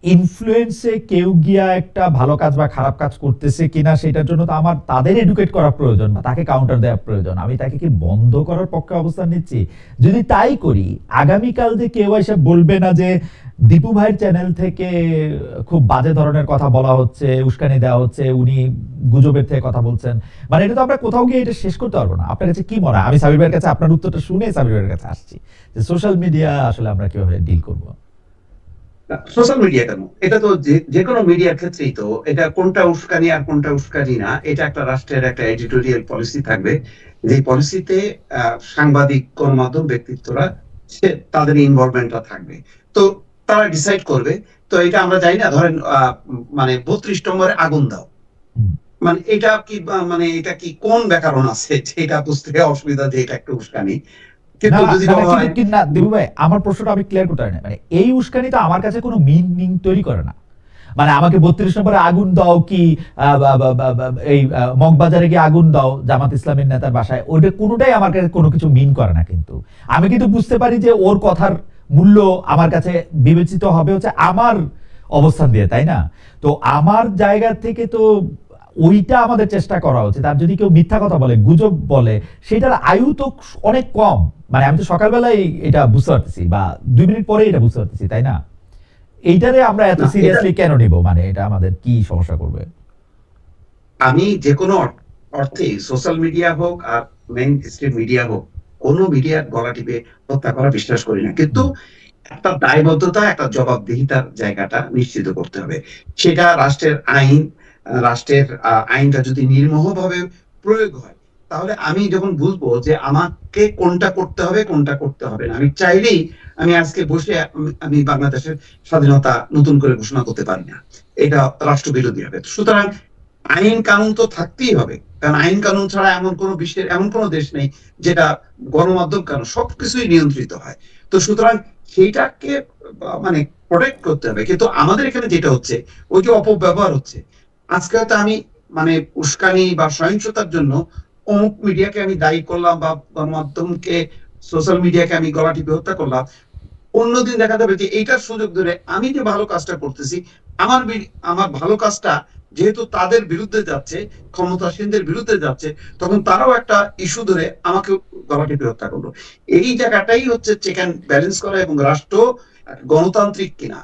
ইনফ্লুয়েন্সে কেউ গিয়া একটা ভালো কাজ বা খারাপ কাজ করতেছে কিনা সেটার জন্য তো আমার তাদের এডুকেট করা প্রয়োজন বা তাকে কাউন্টার দেওয়া প্রয়োজন। আমি তাকে কি বন্ধ করার পক্ষে অবস্থান নিচ্ছি? যদি তাই করি, আগামীকাল যে কেউ এসে বলবে না যে দীপু ভাইয়ের চ্যানেল থেকে খুব বাজে ধরনের কথা বলা হচ্ছে, উস্কানি দেওয়া হচ্ছে, উনি গুজবের থেকে কথা বলছেন, মানে এটা তো আমরা কোথাও গিয়ে এটা শেষ করতে পারবো না। আপনার কাছে কি মনে হয়? আমি সাবির ভাইয়ের কাছে আপনার উত্তরটা শুনে সাবির ভাইয়ের কাছে আসছি যে সোশ্যাল মিডিয়া আসলে আমরা কিভাবে ডিল করবো। সোশ্যাল মিডিয়া কেন, এটা তো যে কোনো মিডিয়ার ক্ষেত্রেই তো এটা কোনটা উস্কানি আর কোনটা উস্কানি না, এটা একটা রাষ্ট্রের একটা এডিটোরিয়াল পলিসি থাকবে, যে পলিসিতে সাংবাদিক, গণমাধ্যম ব্যক্তিত্বরা তাদের ইনভলভমেন্টটা থাকবে, তো তারা ডিসাইড করবে। তো এটা আমরা জানি না, ধরেন মানে 32 নম্বরে আগুন দাও, মানে এটা কি মানে এটা কি কোন ব্যাকরণ আছে এটা বুঝতে অসুবিধা যে এটা একটা উস্কানি। আমার প্রশ্নটা আমি ক্লিয়ার করতে পারি না, মানে এই উস্কানিটা আমার কাছে কোনো মিনিং তৈরি করে না। মানে আমাকে 32 নম্বরে আগুন দাও কি এই মগবাজারে গিয়ে আগুন দাও জামাত ইসলামের নেতার বাসায়, ওইটা কোনোটাই আমার কাছে কোনো কিছু মিন করে না। কিন্তু আমি কিন্তু বুঝতে পারি যে ওর কথার মূল্য আমার কাছে বিবেচিত হবে হচ্ছে আমার অবস্থান দিয়ে, তাই না? তো আমার জায়গা থেকে তো ওইটা আমাদের চেষ্টা করা উচিত। আর যদি কেউ মিথ্যা কথা বলে, গুজব বলে, সেটার আয়ু তো অনেক কম। মানে আমি তো সকালবেলায় এটা বুঝতে পারতেছি বা 2 মিনিট পরে এটা বুঝতে পারতেছি, তাই না? এইটারে আমরা এত সিরিয়াসলি কেন নিব? মানে এটা আমাদের কি সমস্যা করবে? আমি যে কোনো অর্থে সোশ্যাল মিডিয়া হোক আর মেইন স্ট্রিম মিডিয়া হোক, কোনো মিডিয়ার গলা টিপে হত্যা করা বিশ্বাস করি না, কিন্তু একটা দায়বদ্ধতা, একটা জবাবদিহিতার জায়গাটা নিশ্চিত করতে হবে। সেটা রাষ্ট্রের আইন, রাষ্ট্রের আইনটা যদি নির্মোহভাবে প্রয়োগ হয়, তাহলে আমি যখন বুঝবো যে আমাকে কোনটা করতে হবে কোনটা করতে হবে না, আমি চাইলেই আমি আজকে বসে আমি বাংলাদেশের স্বাধীনতা নতুন করে ঘোষণা করতে পারি না, এটা রাষ্ট্রবিরোধী হবে। সুতরাং আইন কানুন তো থাকতেই হবে, কারণ আইন কানুন ছাড়া এমন কোন বিশ্বের এমন কোন দেশ নেই যেটা গণমাধ্যম কানুন সবকিছুই নিয়ন্ত্রিত হয়। তো সুতরাং সেইটাকে মানে প্রোটেক্ট করতে হবে। কিন্তু আমাদের এখানে যেটা হচ্ছে, ওই যে অপব্যবহার হচ্ছে, আজকে হয়তো আমি মানে উস্কানি বা সহিংসতার জন্য অমুক মিডিয়াকে আমি দায়ী করলাম বা গণমাধ্যমকে, সোশ্যাল মিডিয়াকে আমি গলা টিপে হত্যা করলাম, অন্যদিন দেখা যাবে যে এইটার সুযোগ ধরে আমি যে ভালো কাজটা করতেছি, আমার ভালো কাজটা যেহেতু তাদের বিরুদ্ধে যাচ্ছে, ক্ষমতাসীনদের বিরুদ্ধে যাচ্ছে, তখন তারাও একটা ইস্যু ধরে আমাকে গলা টিপে হত্যা করলো। এই জায়গাটাই হচ্ছে চেক অ্যান্ড ব্যালেন্স করা, এবং রাষ্ট্র গণতান্ত্রিক কিনা,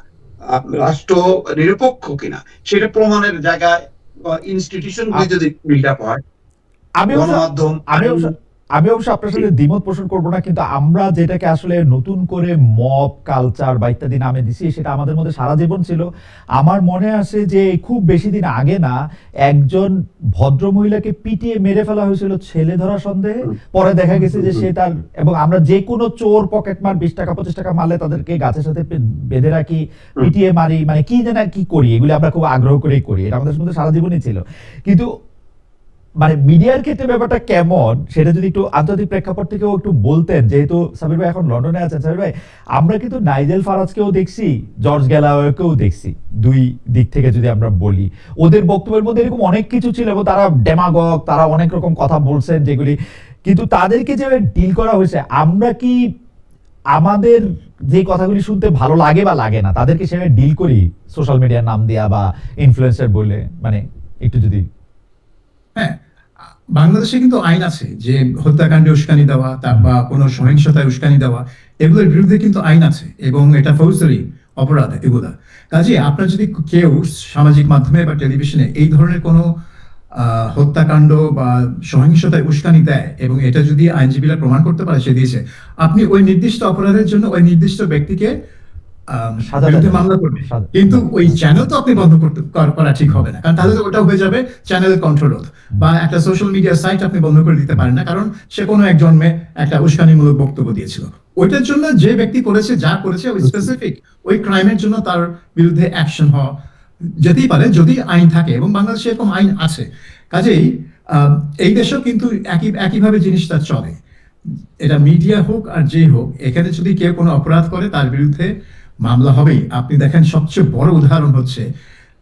রাষ্ট্র নিরপেক্ষ কিনা সেটা প্রমাণের জায়গায় ইনস্টিটিউশন গুলি যদি বিল্ড আপ হয়, আমি অবশ্য গণমাধ্যম আমি অবশ্য আমি অবশ্য আপনার সাথে দ্বিমত পোষণ করব না, কিন্তু আমরা যেটাকে আসলে নতুন করে মব কালচার বা ইত্যাদি নামে দিছি, সেটা আমাদের মধ্যে সারা জীবন ছিল। আমার মনে আছে যে খুব বেশি দিন আগে না, একজন ভদ্র মহিলাকে পিটিয়ে মেরে ফেলা হয়েছিল ছেলে ধরা সন্দেহে। পরে দেখা গেছে যে সে তার, এবং আমরা যে কোনো চোর পকেটমার 20 টাকা 25 টাকা মারলে তাদেরকে গাছের সাথে বেঁধে রাখি, পিটিয়ে মারি, মানে কি যেন কি করি, এগুলি আমরা খুব আগ্রহ করেই করি, এটা আমাদের মধ্যে সারা জীবনই ছিল। কিন্তু মানে মিডিয়ার ক্ষেত্রে ব্যাপারটা কেমন সেটা যদি একটু আন্তর্জাতিক প্রেক্ষাপট থেকেও একটু বলতেন, যেহেতু সাবির ভাই এখন লন্ডনে আছেন। সাবির ভাই, আমরা কিন্তু নাইজেল ফারাজকেও দেখছি, জর্জ গ্যালাওয়েকেও দেখছি, দুই দিক থেকে যদি আমরা বলি, ওদের বক্তব্যের মধ্যে এরকম অনেক কিছু ছিল এবং তারা ডেমাগগ, তারা অনেক রকম কথা বলছেন যেগুলি, কিন্তু তাদেরকে যে ডিল করা হয়েছে, আমরা কি আমাদের যে কথাগুলি শুনতে ভালো লাগে বা লাগে না, তাদেরকে সেভাবে ডিল করি সোশ্যাল মিডিয়ার নাম দেয়া বা ইনফ্লুয়েন্সার বলে, মানে একটু যদি। হ্যাঁ, বাংলাদেশে কিন্তু আইন আছে যে হত্যাকাণ্ডে উস্কানি দেওয়া বা কোনো সহিংসতায় উস্কানি দেওয়া, এগুলোর বিরুদ্ধে কিন্তু আইন আছে এবং এটা ফৌজদারি অপরাধ এগুলা। কাজে আপনার যদি কেউ সামাজিক মাধ্যমে বা টেলিভিশনে এই ধরনের কোনো হত্যাকাণ্ড বা সহিংসতায় উস্কানি দেয় এবং এটা যদি আইনজীবীরা প্রমাণ করতে পারে সে দিয়েছে, আপনি ওই নির্দিষ্ট অপরাধের জন্য ওই নির্দিষ্ট ব্যক্তিকে বিরুদ্ধে মামলা করবে, কিন্তু ওই চ্যানেল তো আপনি বন্ধ করা ঠিক হবে না, কারণ তাহলে তো ওটা হয়ে যাবে চ্যানেলের কন্ট্রোল। বা একটা সোশ্যাল মিডিয়া সাইট আপনি বন্ধ করে দিতে পারেন না, কারণ সে কোনো এক জন্মে একটা উস্কানিমূলক বক্তব্য দিয়েছিল। ওইটার জন্য যে ব্যক্তি করেছে, যা করেছে, ওই স্পেসিফিক ওই ক্রাইমের জন্য তার বিরুদ্ধে অ্যাকশন হওয়া যেতেই পারে যদি আইন থাকে, এবং বাংলাদেশে এরকম আইন আছে। কাজেই এই দেশেও কিন্তু একইভাবে জিনিসটা চলে। এটা মিডিয়া হোক আর যে হোক, এখানে যদি কেউ কোনো অপরাধ করে তার বিরুদ্ধে মামলা হবেই। আপনি দেখেন সবচেয়ে বড় উদাহরণ হচ্ছে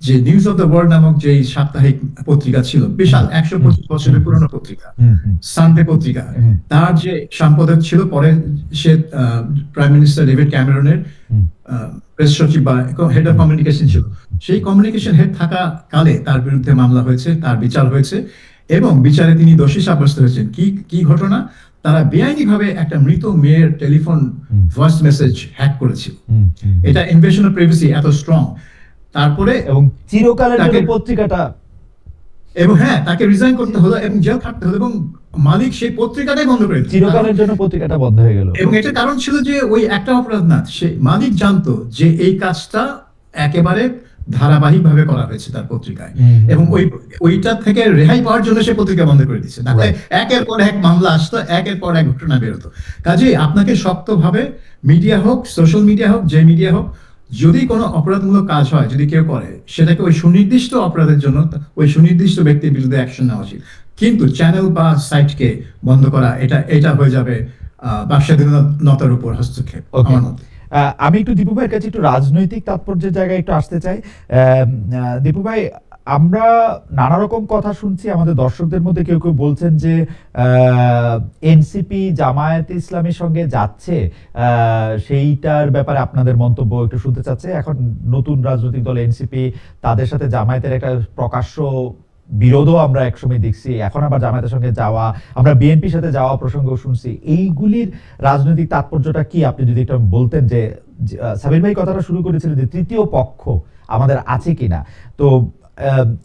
যে নিউজ অফ দ্য ওয়ার্ল্ড নামক যে সাপ্তাহিক পত্রিকা ছিল, বিশাল 125 বছরের পুরনো পত্রিকা, সানডে পত্রিকা, তার যে সম্পাদক ছিল, পরে সে প্রাইম মিনিস্টার ডেভিড ক্যামেরনের প্রেস সচিব বা হেড অফ কমিউনিকেশন ছিল। সেই কমিউনিকেশন হেড থাকা কালে তার বিরুদ্ধে মামলা হয়েছে, তার বিচার হয়েছে এবং বিচারে তিনি দোষী সাব্যস্ত হয়েছেন। কি ঘটনা? তারা বেআইনিভাবে একটা মৃত মেয়ের টেলিফোন ভয়েস মেসেজ হ্যাক করেছিল। এটা ইনভেশন অফ প্রাইভেসি এত স্ট্রং। তারপরে এবং চিরকালের জন্য পত্রিকাটা, এবং হ্যাঁ, তাকে রিজাইন করতে হলো এবং জেল খাটতে হলো, এবং মালিক সেই পত্রিকাটাই বন্ধ করে দিল। চিরকালের জন্য পত্রিকাটা বন্ধ হয়ে গেল। এবং এটার কারণ ছিল যে ওই একটা অপরাধ না, সে মালিক জানতো যে এই কাজটা একেবারে ধারাবাহিক ভাবে করা হয়েছে তার পত্রিকায়, এবং ওইটা থেকে রেহাই পাওয়ার জন্য সে পত্রিকা বন্ধ করে দিচ্ছে। তাহলে একের পর এক মামলা আসতো, একের পর এক ঘটনা বেরোতো। কাজেই আপনাকে শক্তভাবে, মিডিয়া হোক, সোশ্যাল মিডিয়া হোক, যে মিডিয়া হোক, যদি কোনো অপরাধমূলক কাজ হয়, যদি কেউ করে, সেটাকে ওই সুনির্দিষ্ট অপরাধের জন্য ওই সুনির্দিষ্ট ব্যক্তির বিরুদ্ধে অ্যাকশন নেওয়া উচিত। কিন্তু চ্যানেল বা সাইটকে বন্ধ করা, এটা হয়ে যাবে বাকস্বাধীনতার উপর হস্তক্ষেপ আমার মতে। আমি একটু দীপু ভাইয়ের কাছে একটু রাজনৈতিক তাৎপর্যের জায়গায় একটু আসতে চাই। দীপু ভাই, আমরা নানা রকম কথা শুনছি, আমাদের দর্শকদের মধ্যে কেউ কেউ বলছেন যে এনসিপি জামায়াতে ইসলামের সঙ্গে যাচ্ছে, সেইটার ব্যাপারে আপনাদের মন্তব্য একটু শুনতে চাচ্ছে। এখন নতুন রাজনৈতিক দল এনসিপি, তাদের সাথে জামায়াতের একটা প্রকাশ্য বিরোধও আমরা একসময় দেখছি, এখন আবার জামায়াতের সঙ্গে যাওয়া, আমরা বিএনপির সাথে যাওয়া প্রসঙ্গ শুনছি। এইগুলির রাজনৈতিক তাৎপর্যটা কি আপনি যদি একটু বলতেন? যে সাবির ভাই কথাটা শুরু করেছিলেন যে তৃতীয় পক্ষ আমাদের আছে কিনা, তো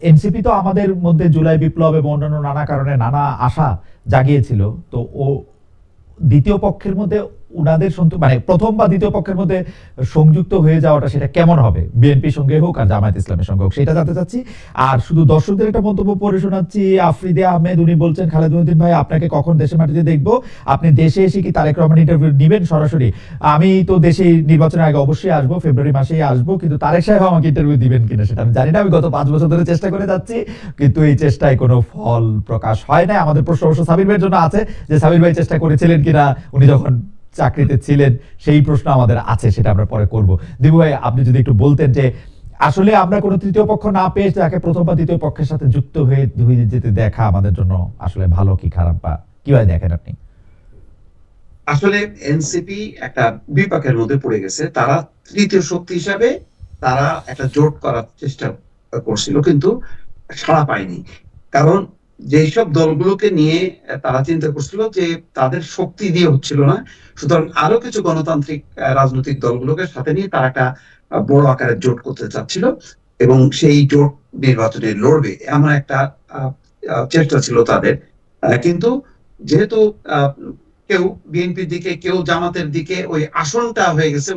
এনসিপি তো আমাদের মধ্যে জুলাই বিপ্লব এবং অন্যান্য নানা কারণে নানা আশা জাগিয়েছিল, তো ও দ্বিতীয় পক্ষের মধ্যে উনাদের মানে প্রথম বা দ্বিতীয় পক্ষের মধ্যে সংযুক্ত হয়ে যাওয়াটা সেটা কেমন হবে, বিএনপির সঙ্গে হোক আর জামায়াত ইসলামের সঙ্গে হোক, সেটা জানতে চাচ্ছি। আর শুধু দর্শকদের একটা মন্তব্য পড়ে শোনাচ্ছি। আফ্রিদে আহমেদ উনি বলছেন, খালেদুদ্দিন ভাই আপনাকে কখন দেশে মাটিতে দেখবো, আপনি দেশে এসে কি তারেক রহমান ইন্টারভিউ নিবেন সরাসরি? আমি তো দেশে নির্বাচনের আগে অবশ্যই আসবো, ফেব্রুয়ারি মাসেই আসবো, কিন্তু তারেক সাহেব আমাকে ইন্টারভিউ দিবেন কিনা সেটা আমি জানি না। আমি গত 5 বছর ধরে চেষ্টা করে যাচ্ছি, কিন্তু এই চেষ্টায় কোনো ফল প্রকাশ হয় না। আমাদের প্রশ্ন অবশ্য সাবির ভাইয়ের জন্য আছে যে সাবির ভাই চেষ্টা করেছিলেন কিনা উনি যখন চাকরিতে ছিলেন, সেই প্রশ্ন আমাদের আছে, সেটা আমরা পরে করব। দিবু ভাই আপনি যদি একটু বলতেন যে আসলে আমরা কোনো তৃতীয় পক্ষ না পেয়ে যাকে প্রথম বা দ্বিতীয় পক্ষের সাথে যুক্ত হয়ে যেতে দেখা আমাদের জন্য আসলে ভালো কি খারাপ, বা কিভাবে দেখেন আপনি? আসলে এনসিপি একটা বিপাকের মধ্যে পড়ে গেছে। তারা তৃতীয় শক্তি হিসাবে তারা একটা জোট করার চেষ্টা করছিল, কিন্তু সাড়া পায়নি। কারণ যেসব দলগুলোকে নিয়ে তারা চিন্তা করছিল যে তাদের শক্তি দিয়ে হচ্ছিল না, সুতরাং আরো কিছু গণতান্ত্রিক রাজনৈতিক দলগুলোকে সাথে নিয়ে তারা একটা বড় আকারের জোট করতে চাচ্ছিল এবং সেই জোট নির্বাচনে লড়বে এমন একটা চেষ্টা ছিল তাদের। কিন্তু যেহেতু কেউ বিএনপির দিকে কেউ জামাতের দিকে, ওই আসনটা হয়ে গেছে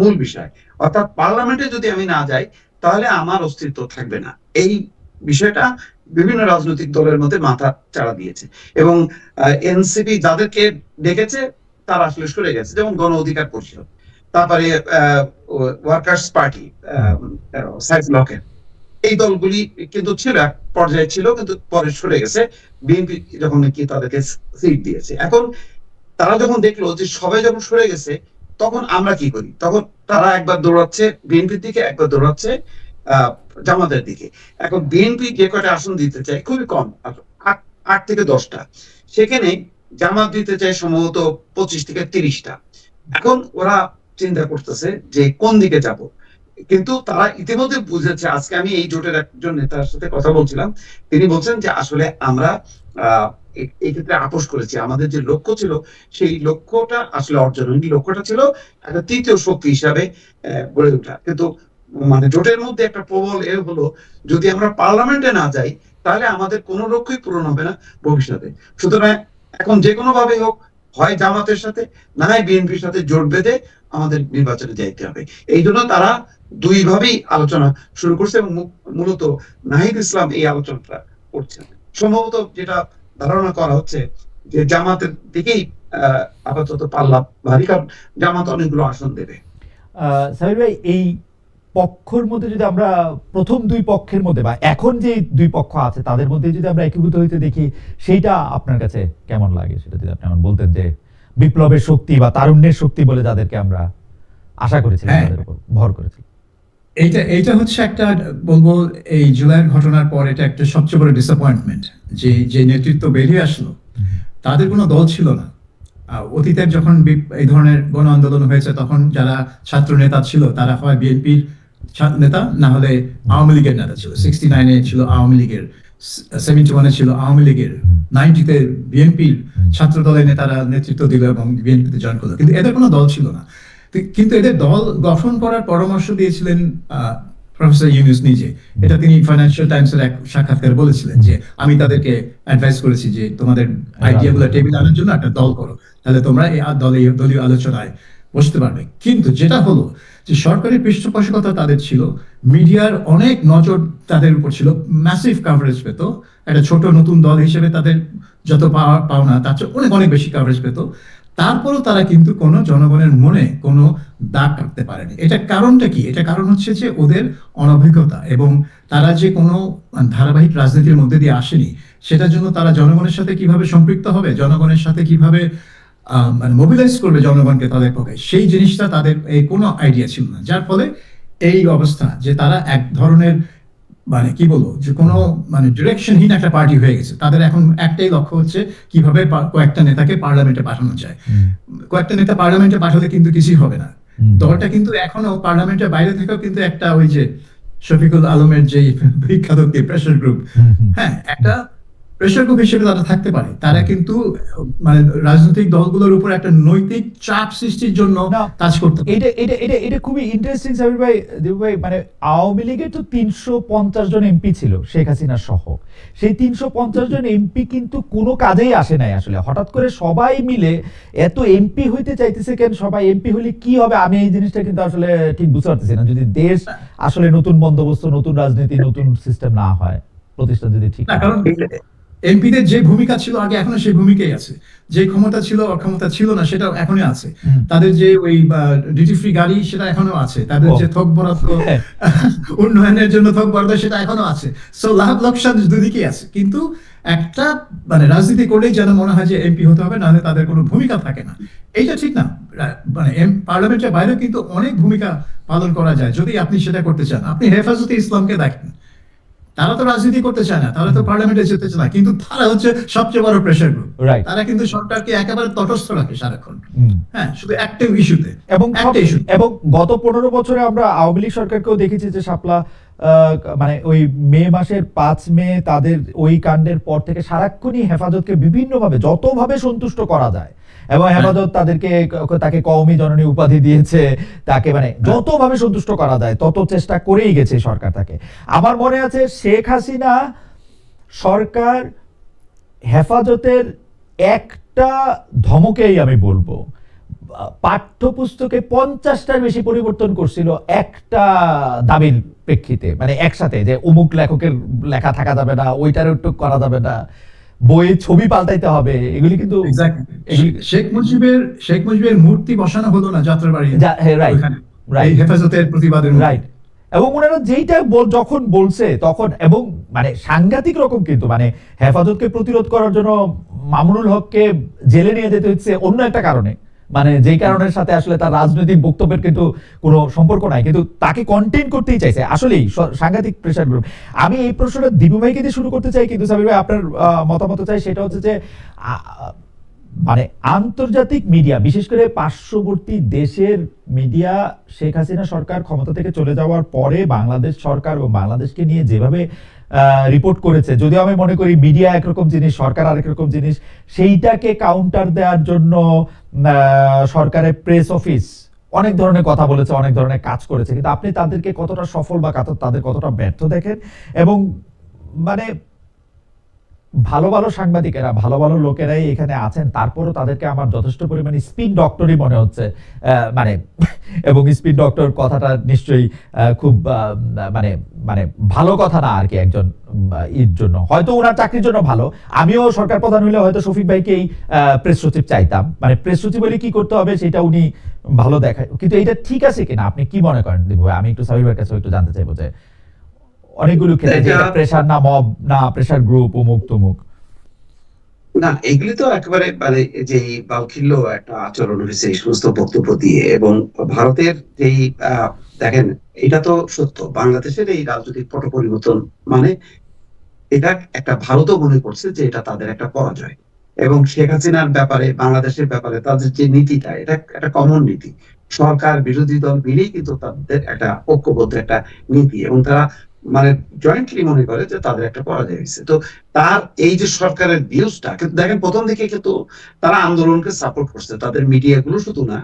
মূল বিষয়। অর্থাৎ পার্লামেন্টে যদি আমি না যাই তাহলে আমার অস্তিত্ব থাকবে না, এই বিষয়টা বিভিন্ন রাজনৈতিক দলের মধ্যে মাথা চাড়া দিয়েছে। এবং এনসিপি যাদেরকে ডেকেছে তারা আসলে সরে গেছে, যেমন গণ অধিকার পরিষদ, তারপরে ওয়ার্কার্স পার্টি সাইফুল হকের, এই দলগুলি কিন্তু ছিল, এক পর্যায়ে ছিল, কিন্তু পরে সরে গেছে বিএনপি যখন নাকি তাদেরকে সিট দিয়েছে। এখন তারা যখন দেখলো যে সবাই যখন সরে গেছে, তখন আমরা কি করি? তখন তারা একবার দৌড়াচ্ছে বিএনপির দিকে, একবার দৌড়াচ্ছে জামাতের দিকে। এখন বিএনপি যে কয়টা আসন দিতে চায় খুবই কম, 8 থেকে 10টা, সেখানে জামাত দিতে চায় সম্ভবত 25 থেকে 30টা। এখন ওরা চিন্তা করতেছে যে কোন দিকে যাব, কিন্তু তারা ইতিমধ্যে বুঝেছে। আজকে আমি এই জোটের একজন নেতার সাথে কথা বলছিলাম, তিনি বলছেন যে আসলে আমরা এই ক্ষেত্রে আপোষ করেছি, আমাদের যে লক্ষ্য ছিল সেই লক্ষ্যটা আসলে অর্জন হয়নি। লক্ষ্যটা ছিল একটা তৃতীয় শক্তি হিসাবে গড়ে ওঠা। কিন্তু মানে জোটের মধ্যে একটা প্রবল হলো, যদি আমরা পার্লামেন্টে না যাই তাহলে আমাদের কোনো লক্ষ্যই পূরণ হবে না ভবিষ্যতে। সুতরাং এখন যে কোনো ভাবে হোক, হয় জামাতের সাথে না হয় বিএনপির সাথে জোট বেঁধে আমাদের নির্বাচনে যাইতে হবে। এই জন্য তারা দুই ভাবেই আলোচনা শুরু করছে এবং মূলত নাহিদ ইসলাম এই আলোচনাটা করছেন। সম্ভবত যেটা ধারণা করা হচ্ছে যে জামাতের দিকেই আপাতত পাল্লা ভারী, কারণ জামাত অনেকগুলো আসন দেবে। সাবির ভাই, এই পক্ষের মধ্যে যদি আমরা প্রথম দুই পক্ষের মধ্যে বা এখন যে দুই পক্ষ আছে তাদের মধ্যে যদি আমরা একীভূত হইতে দেখি, সেইটা আপনার কাছে কেমন লাগে? সেটা যদি আপনি আমার বলতেন, যে বিপ্লবের শক্তি বা তারুণ্যের শক্তি বলে যাদেরকে আমরা আশা করেছিলাম, তাদের উপর ভর করেছিলাম। এইটা হচ্ছে একটা, বলবো এই জুলাইয়ের ঘটনার পর এটা একটা সবচেয়ে বড় ডিসঅ্যাপয়েন্টমেন্ট, যে নেতৃত্ব বেরিয়ে আসলো তাদের কোনো দল ছিল না। অতীতের যখন এই ধরনের গণ আন্দোলন হয়েছে তখন যারা ছাত্র নেতা ছিল তারা হয় বিএনপির নেতা, না হলে আওয়ামী লীগের নেতা ছিল। 69-এ ছিল আওয়ামী লীগের, 71-এ ছিল আওয়ামী লীগের, 90-তে বিএনপির ছাত্র দলের নেতারা নেতৃত্ব দিল এবং বিএনপিতে জয়েন করলো, কিন্তু এদের কোনো দল ছিল না। কিন্তু এদের দল গঠন করার পরামর্শ দিয়েছিলেন প্রফেসর ইউনূস নিজে। এটা তিনি ফাইন্যান্সিয়াল টাইমসের এক সাক্ষাৎকারে বলেছিলেন যে আমি তাদেরকে অ্যাডভাইস করেছি যে তোমাদের আইডিয়াগুলো টেবিল আনার জন্য একটা দল করো, তাহলে তোমরা এই দলীয় আলোচনায় বসতে পারবে। কিন্তু যেটা হলো যে সরকারি পৃষ্ঠপোষকতা তাদের ছিল, মিডিয়ার অনেক নজর তাদের উপর ছিল, ম্যাসিভ কাভারেজ পেত। একটা ছোট নতুন দল হিসেবে তাদের যত পাওনা তার চেয়ে অনেক অনেক বেশি কাভারেজ পেত। তারপরও তারা কিন্তু কোনো জনগণের মনে কোনো দাগ কাটতে পারেনি। এটা কারণটা কি? এটা কারণ হচ্ছে যে ওদের অনভিজ্ঞতা, এবং তারা যে কোনো ধারাবাহিক রাজনীতির মধ্যে দিয়ে আসেনি। সেটার জন্য তারা জনগণের সাথে কিভাবে সম্পৃক্ত হবে, জনগণের সাথে কিভাবে মানে মোবিলাইজ করবে জনগণকে তাদের পক্ষে, সেই জিনিসটা তাদের এই কোনো আইডিয়া ছিল না। যার ফলে এই অবস্থা যে তারা এক ধরনের মানে কি বলবো যে কোনো মানে ডিরেকশনহীন একটা পার্টি হয়ে গেছে। তাদের এখন একটাই লক্ষ্য হচ্ছে কিভাবে কয়েকটা নেতাকে পার্লামেন্টে পাঠানো যায়। কয়েকটা নেতা পার্লামেন্টে পাঠালে কিন্তু কিছুই হবে না। দলটা কিন্তু এখনো পার্লামেন্টের বাইরে থেকেও কিন্তু একটা ওই যে শফিকুল আলমের যে বিখ্যাত প্রেসার গ্রুপ, হ্যাঁ, একটা প্রেশার গ্রুপ হিসেবে তারা থাকতে পারে, তারা কিন্তু মানে রাজনৈতিক দলগুলোর উপর একটা নৈতিক চাপ সৃষ্টির জন্য না, কাজ করতে পারে। এটা খুবই ইন্টারেস্টিং সাবির ভাই, দিবু ভাই, মানে আওয়ামী লীগের তো 350 জন এমপি ছিল শেখ হাসিনা সহ। সেই 350 জন এমপি কিন্তু কোনো কাজেই আসে নাই আসলে। হঠাৎ করে সবাই মিলে এত এমপি হইতে চাইতেছে কেন? সবাই এমপি হলে কি হবে? আমি এই জিনিসটা কিন্তু আসলে ঠিক বুঝতে পারতেছি না। যদি দেশ আসলে নতুন বন্দোবস্ত, নতুন রাজনীতি, নতুন সিস্টেম না হয়, প্রতিষ্ঠা যদি ঠিক না, না কারণ হয়। এমপিদের যে ভূমিকা ছিল আগে এখনো সেই ভূমিকাই আছে, যে ক্ষমতা ছিল অক্ষমতা ছিল না সেটা এখনই আছে, তাদের যে ওই ডিউটি ফ্রি গাড়ি সেটা এখনো আছে, তাদের যে থোক বরাদ্দ উন্নয়নের জন্য থোক বরাদ্দ সেটা এখনো আছে। সো লাভ লোকসান দুদিকেই আছে, কিন্তু একটা মানে রাজনীতি করলেই যেন মনে হয় যে এমপি হতে হবে, নাহলে তাদের কোনো ভূমিকা থাকে না। এইটা ঠিক না। মানে পার্লামেন্টের বাইরেও কিন্তু অনেক ভূমিকা পালন করা যায় যদি আপনি সেটা করতে চান। আপনি হেফাজতে ইসলামকে দেখেন, তারা তো রাজনীতি করতে চায় না, তারা তো পার্লামেন্টে যেতে চায় না, কিন্তু তারা হচ্ছে সবচেয়ে বড় প্রেশার গ্রুপ। রাইট। তারা কিন্তু সরকারকে একেবারে তটস্থ রাখে সারাক্ষণ, হ্যাঁ, শুধু একটা ইস্যুতে, এবং একটা ইস্যু। এবং গত 15 বছরে আমরা আওয়ামী লীগ সরকারকেও দেখেছি যে শাপলা মানে ওই মে মাসের 5 মে তাদের ওই কাণ্ডের পর থেকে সারাক্ষণই হেফাজতকে বিভিন্নভাবে যতভাবে সন্তুষ্ট করা যায়, এবং হেফাজত তাকে কওমি জননী উপাধি দিয়েছে, তাকে মানে যতভাবে সন্তুষ্ট করা যায় তত চেষ্টা করেই গেছে সরকার তাকে। আমার মনে আছে শেখ হাসিনা সরকার হেফাজতের একটা ধমকেই আমি বলবো পাঠ্যপুস্তকে 50টার বেশি পরিবর্তন করছিল একটা দাবির প্রেক্ষিতে, মানে একসাথে, যে অমুক লেখকের লেখা থাকা যাবে না, ওইটার একটু করা যাবে না, বইয়ের ছবি পাল্টাইতে হবে, এগুলি কিন্তু শেখ মুজিবের মূর্তি বসানো হলো না যাত্রাবাড়ি, রাইট, হেফাজতের প্রতিবাদের, রাইট। এবং ওনারা যেইটা যখন বলছে তখন, এবং মানে সাংঘাতিক রকম, কিন্তু মানে হেফাজতকে প্রতিরোধ করার জন্য মামুনুল হককে জেলে নিয়ে যেতে হচ্ছে অন্য একটা কারণে, মানে যেই কারণের সাথে আসলে তার রাজনৈতিক বক্তব্যের কিন্তু কোনো সম্পর্ক নাই, কিন্তু তাকে কন্টেইন করতেই চাইছে। আসলেই সাংঘাতিক প্রেসার গ্রুপ। আমি এই প্রশ্নটা দীপু ভাইকে দিয়ে শুরু করতে চাই, কিন্তু সাবির ভাই আপনার মতামত চাই। সেটা হচ্ছে যে মানে আন্তর্জাতিক মিডিয়া, বিশেষ করে পার্শ্ববর্তী দেশের মিডিয়া, শেখ হাসিনা সরকার ক্ষমতা থেকে চলে যাওয়ার পরে বাংলাদেশ সরকার ও বাংলাদেশকে নিয়ে যেভাবে রিপোর্ট করেছে, যদিও আমি মনে করি মিডিয়া একরকম জিনিস, সরকার আরেক রকম জিনিস, সেইটাকে কাউন্টার দেওয়ার জন্য সরকারের প্রেস অফিস অনেক ধরনের কথা বলেছে, অনেক ধরনের কাজ করেছে, কিন্তু আপনি তাদেরকে কতটা সফল বা তাদের কতটা ব্যর্থ দেখেন? এবং মানে ভালো ভালো সাংবাদিকেরা, ভালো ভালো লোকেরাই এখানে আছেন, তারপরও তাদেরকে আমার যথেষ্ট পরিমাণে স্পিন ডক্টরই মনে হচ্ছে, মানে এবং স্পিন ডক্টর কথাটা নিশ্চয়ই খুব মানে মানে ভালো কথা না আর কি একজন এর জন্য। হয়তো ওনার চাকরির জন্য ভালো, আমিও সরকার প্রধান হলে হয়তো শফিক ভাইকেই প্রেস সচিব চাইতাম, মানে প্রেস সচিব হলে কি করতে হবে সেটা উনি ভালো দেখায়। কিন্তু এটা ঠিক আছে কিনা আপনি কি মনে করেন দীপু ভাই? আমি একটু সাবির ভাইয়ের কাছে একটু জানতে চাইবো যে অনেকগুলো ক্ষেত্রে যে প্রেসার না মব না প্রেসার গ্রুপ অমুক তমুক, না, এগুলি তো একেবারে মানে যে বালখিল্য একটা আচরণ হয়েছে এই সমস্ত বক্তব্য দিয়ে। এবং ভারতের যেই দেখেন, এটা তো সত্য, বাংলাদেশের এই রাজনৈতিক পট পরিবর্তন মানে এটা একটা ভারতও মনে করছে যে এটা তাদের একটা পরাজয়। এবং শেখ হাসিনার ব্যাপারে, বাংলাদেশের ব্যাপারে তাদের যে নীতিটা, এটা একটা কমন নীতি, সরকার বিরোধী দল মিলেই কিন্তু তাদের একটা ঐক্যবদ্ধ একটা নীতি, এবং তারা মানে জয়েন্টলি মনে করে যে তাদের একটা পরাজয় হয়েছে। তো তার এই যে সরকারের ভিউজটা, কিন্তু দেখেন প্রথম দিকে কিন্তু তারা আন্দোলনকে সাপোর্ট করছে, তাদের মিডিয়াগুলো শুধু না,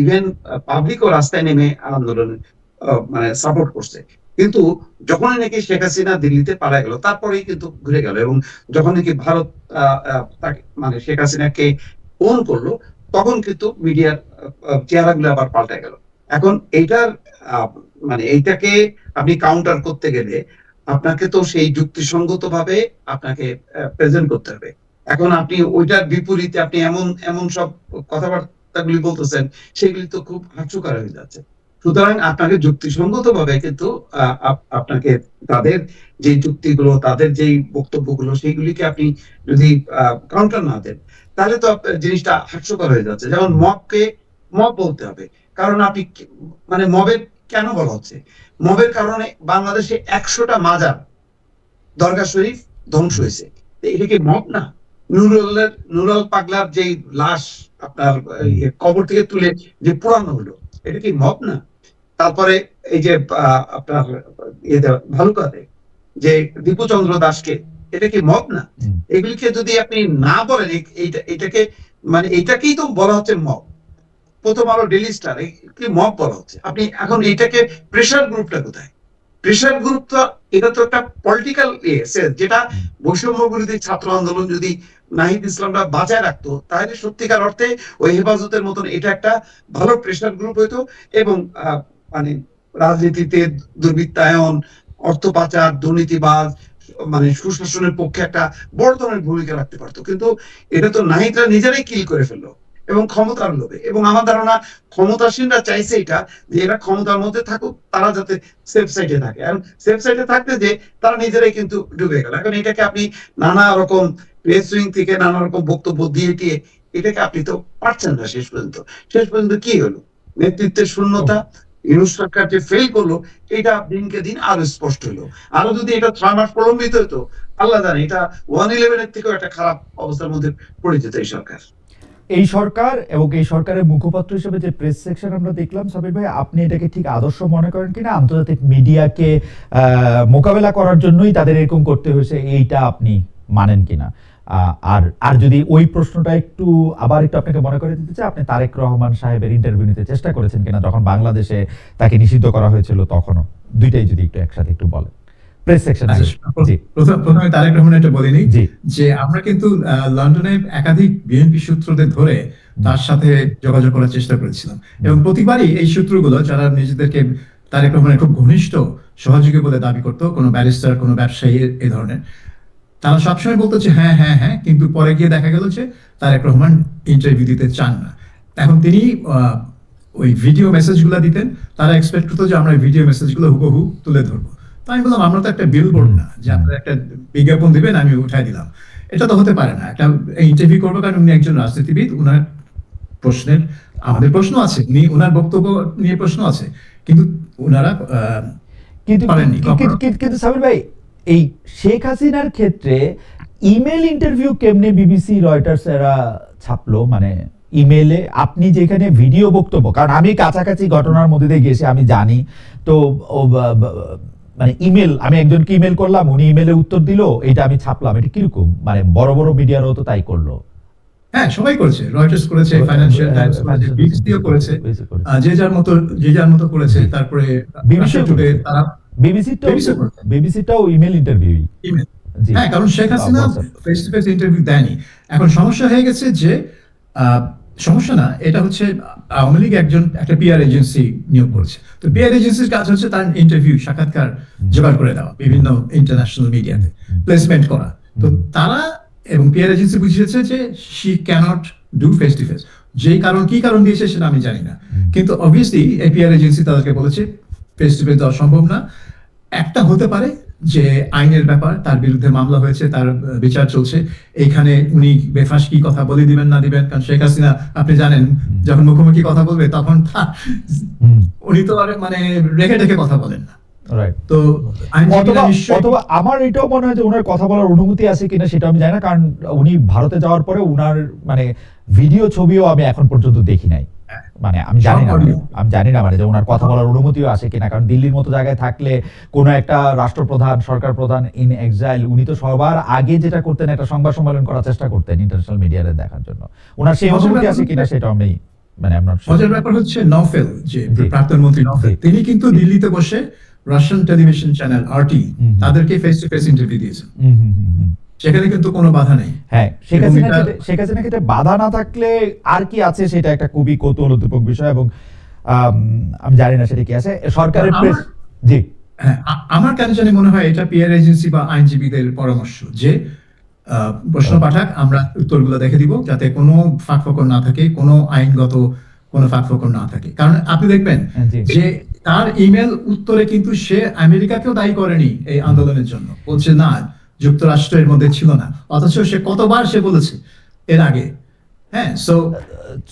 ইভেন পাবলিকও রাস্তায় নেমে আন্দোলন মানে সাপোর্ট করছে। কিন্তু যখনই নাকি শেখ হাসিনা দিল্লিতে পালায় গেল, তারপরেই কিন্তু ঘুরে গেল, এবং যখন নাকি ভারত মানে শেখ হাসিনাকে ফোন করলো, তখন কিন্তু মিডিয়ার চেহারাগুলো আবার পাল্টে গেল। এখন এইটার মানে এইটাকে আপনি কাউন্টার করতে গেলে আপনাকে তো সেই যুক্তিসঙ্গত ভাবে আপনাকে প্রেজেন্ট করতে হবে। এখন আপনি ওইটার বিপরীতে আপনি এমন এমন সব কথাবার্তাগুলি বলতেছেন, সেগুলি তো খুব হাস্যকর হয়ে যাচ্ছে। সুতরাং আপনাকে যুক্তিসঙ্গত ভাবে কিন্তু আপনাকে তাদের যে যুক্তিগুলো, তাদের যে বক্তব্যগুলো, সেইগুলিকে আপনি যদি কাউন্টার না দেন, তাহলে তো জিনিসটা হাস্যকর হয়ে যাচ্ছে। যেমন মবকে মব বলতে হবে, কারণ আপনি মানে মবের কেন বলা হচ্ছে? মবের কারণে বাংলাদেশে 100টা মাজার, দরগা শরীফ ধ্বংস হয়েছে। এটা কি মব না? নুরুল পাগলার যে লাশ আপনার কবর থেকে তুলে যে পোড়ানো হলো, এটা কি মব না? তারপরে এই যে আপনার ভালুকাতে যে দীপুচন্দ্র দাসকে এটা কি মব না? হুম। এগুলিকে যদি আপনি না বলেন এটাকে মানে এটাকেই তো বলা হচ্ছে মব। প্রথম আলো, ডেইলি স্টার কি মব বলা হচ্ছে? আপনি এখন এটাকে প্রেশার গ্রুপটা কোথায়? প্রেশার গ্রুপ তো এটা তো একটা পলিটিক্যাল যেটা বৈষম্য বিরোধী ছাত্র আন্দোলন যদি নাহিদ ইসলামরা বাঁচায় রাখতো তাহলে সত্যিকার অর্থে ওই হেফাজতের মতন এটা একটা ভালো প্রেশার গ্রুপ হইতো এবং মানে রাজনীতিতে দুর্বৃত্তায়ন, অর্থ পাচার, দুর্নীতিবাজ মানে সুশাসনের পক্ষে একটা বড় ধরনের ভূমিকা রাখতে পারতো। কিন্তু এটা তো নাহিদরা নিজেরাই কিল করে ফেললো এবং ক্ষমতার লোভে। এবং আমার ধারণা ক্ষমতাসীনরা চাইছে এটা যে এরা ক্ষমতার মধ্যে থাকুক, তারা যাতে সেফ সাইডে থাকে। আর সেফ সাইডে থাকতে যে তারা নিজেরাই কিন্তু ডুবে গেল। এখন এটাকে আপনি নানা রকম প্রেস উইং থেকে নানা রকম বক্তব্য দিয়ে দিয়ে এটাকে আপনি তো পারছেন না। শেষ পর্যন্ত কি হলো? নেতৃত্বের শূন্যতা, ইউনূস সরকার যে ফেল করলো এটা দিনকে দিন আরো স্পষ্ট হলো। আরো যদি এটা 6 মাস প্রলম্বিত হতো, আল্লাহ জানে এটা 111 এর থেকেও একটা খারাপ অবস্থার মধ্যে পড়ে যেত এই সরকার। এই সরকার এবং এই সরকারের মুখপাত্র হিসেবে যে প্রেস সেকশন আমরা দেখলাম, সাবির ভাই আপনি এটাকে ঠিক আদর্শ মনে করেন কিনা? আন্তর্জাতিক মিডিয়াকে মোকাবেলা করার জন্যই তাদের এরকম করতে হয়েছে, এইটা আপনি মানেন কিনা? আর আর যদি ওই প্রশ্নটা একটু আবার একটু আপনাকে মনে করে দিতে চাই, আপনি তারেক রহমান সাহেবের ইন্টারভিউ নিতে চেষ্টা করেছেন কিনা যখন বাংলাদেশে তাকে নিষিদ্ধ করা হয়েছিল তখনও? দুইটাই যদি একটু একসাথে একটু বলেন প্রেস সেকশন। জি, প্রথমে তারেক রহমান এটা বলিনি জি, যে আমরা কিন্তু লন্ডনে একাধিক বিএনপি সূত্রদের ধরে তার সাথে যোগাযোগ করার চেষ্টা করেছিলাম এবং প্রতিবারই এই সূত্রগুলো যারা নিজেদেরকে তারেক রহমানের খুব ঘনিষ্ঠ সহযোগী বলে দাবি করতো, কোনো ব্যারিস্টার, কোনো ব্যবসায়ী এই ধরনের, তারা সবসময় বলতো যে হ্যাঁ হ্যাঁ হ্যাঁ, কিন্তু পরে গিয়ে দেখা গেল যে তারেক রহমান ইন্টারভিউ দিতে চান না। এখন তিনি ওই ভিডিও মেসেজগুলো দিতেন, তারা এক্সপেক্ট করতো যে আমরা ভিডিও মেসেজগুলো হুবহু তুলে ধরবো। তো আমি বললাম আমরা তো একটা বিলবোর্ড না যে আপনারা একটা বিজ্ঞাপন দিবেন আমি উঠাই দিলাম, এটা তো হতে পারে না। একটা ইন্টারভিউ করবো কারণ উনি একজন রাজনীতিবিদ, উনার প্রশ্নের আমাদের প্রশ্ন আছে, উনি ওনার বক্তব্য নিয়ে প্রশ্ন আছে, কিন্তু ওনারা কিন্তু পারেননি কখনো। কিন্তু সাবির ভাই, এই শেখ হাসিনার ক্ষেত্রে ইমেল ইন্টারভিউ কেমনে বিবিসি, রয়টার্স এরা ছাপলো? মানে ইমেলে আপনি যেখানে ভিডিও বক্তব্য, কারণ আমি কাছাকাছি ঘটনার মধ্যে দিয়ে গেছি, আমি জানি তো মানে ইমেল, আমি একজনকে ইমেল করলাম, উনি ইমেলে উত্তর দিল, এটা আমি ছাপলাম, এটা কিরকম? মানে বড় বড় মিডিয়ারও তো তাই করলো। হ্যাঁ, সবাই করেছে, রয়টার্স করেছে, ফাইন্যান্সিয়াল টাইমস করেছে, বিবিসিও করেছে, যে যার মতো করেছে। তারপরে BBC টুডে তারা বিবিসিটাও ইমেল ইন্টারভিউ। ইমেল, হ্যাঁ, কারণ Sheikh Hasina face to face interview দেয়নি। এখন সমস্যা হয়ে গেছে যে সমস্যা না, এটা হচ্ছে আওয়ামী লীগ একটা পিআর এজেন্সি নিয়োগ করেছে। তো পিআর এজেন্সির কাজ হচ্ছে তার ইন্টারভিউ, সাক্ষাৎকার জোগাড় করে দেওয়া, বিভিন্ন ইন্টারন্যাশনাল মিডিয়াতে প্লেসমেন্ট করা। তো তারা এবং পিআর এজেন্সি বুঝিয়েছে যে she cannot do face to face. কি কারণ দিয়েছে সেটা আমি জানি না, কিন্তু অবভিয়াসলি এই পিআর এজেন্সি তাদেরকে বলেছে ফেস টু ফেস দেওয়া সম্ভব না। একটা হতে পারে যে আইনের ব্যাপার, তার বিরুদ্ধে মামলা হয়েছে, তার বিচার চলছে, এইখানে উনি বেফাস কি কথা বলে দিবেন না দিবেন। কারণ শেখ হাসিনা আপনি জানেন যখন মুখোমুখি কথা বলবে তখন উনি তো আর মানে রেখে রেখে কথা বলেন না। তো অথবা আমার এটাও মনে হয় যে ওনার কথা বলার অনুমতি আছে কিনা সেটা আমি জানি না, কারণ উনি ভারতে যাওয়ার পরে উনার মানে ভিডিও ছবিও আমি এখন পর্যন্ত দেখি নাই। মানে আমি জানি না মানে যে ওনার কথা বলার অনুমতিও আছে কিনা, কারণ দিল্লির মতো জায়গায় থাকলে কোনো একটা রাষ্ট্রপ্রধান, সরকার প্রধান ইন এক্সাইল, উনি তো সবার আগে যেটা করতেন একটা সংবাদ সম্মেলন করার চেষ্টা করতেন ইন্টারন্যাশনাল মিডিয়াতে দেখার জন্য। ওনার সেই অনুমতি আছে কিনা সেটা আমি মানে মজার ব্যাপার হচ্ছে নওফেল, যে প্রাক্তন মন্ত্রী নওফেল, তিনি কিন্তু দিল্লিতে বসে রাশিয়ান টেলিভিশন চ্যানেল RT তাদেরকে ফেস টু ফেস ইন্টারভিউ দিয়েছেন, সেখানে কিন্তু কোনো বাধা নেই। হ্যাঁ, শেখ হাসিনা ক্ষেত্রে বাধা না থাকলে আর কি আছে সেটা একটা খুবই কৌতূহলোদ্দীপক বিষয়, এবং আমি জানি না সেটা কি আছে সরকারের প্রেস। জি, হ্যাঁ, আমার কেন জানি মনে হয় এটা পিআর এজেন্সি বা আইনজীবীদের পরামর্শ যে প্রশ্ন পাঠাক, আমরা উত্তরগুলো দেখে দিব যাতে কোনো ফাঁকফোকর না থাকে, কোনো আইনগত কোনো ফাঁকফোকর না থাকে। কারণ আপনি দেখবেন যে তার ইমেল উত্তরে কিন্তু সে আমেরিকাকেও দায়ী করেনি এই আন্দোলনের জন্য, বলছে না যুক্তরাষ্ট্রের মধ্যে ছিল না, অথচ সে কতবার সে বলেছে এর আগে। হ্যাঁ,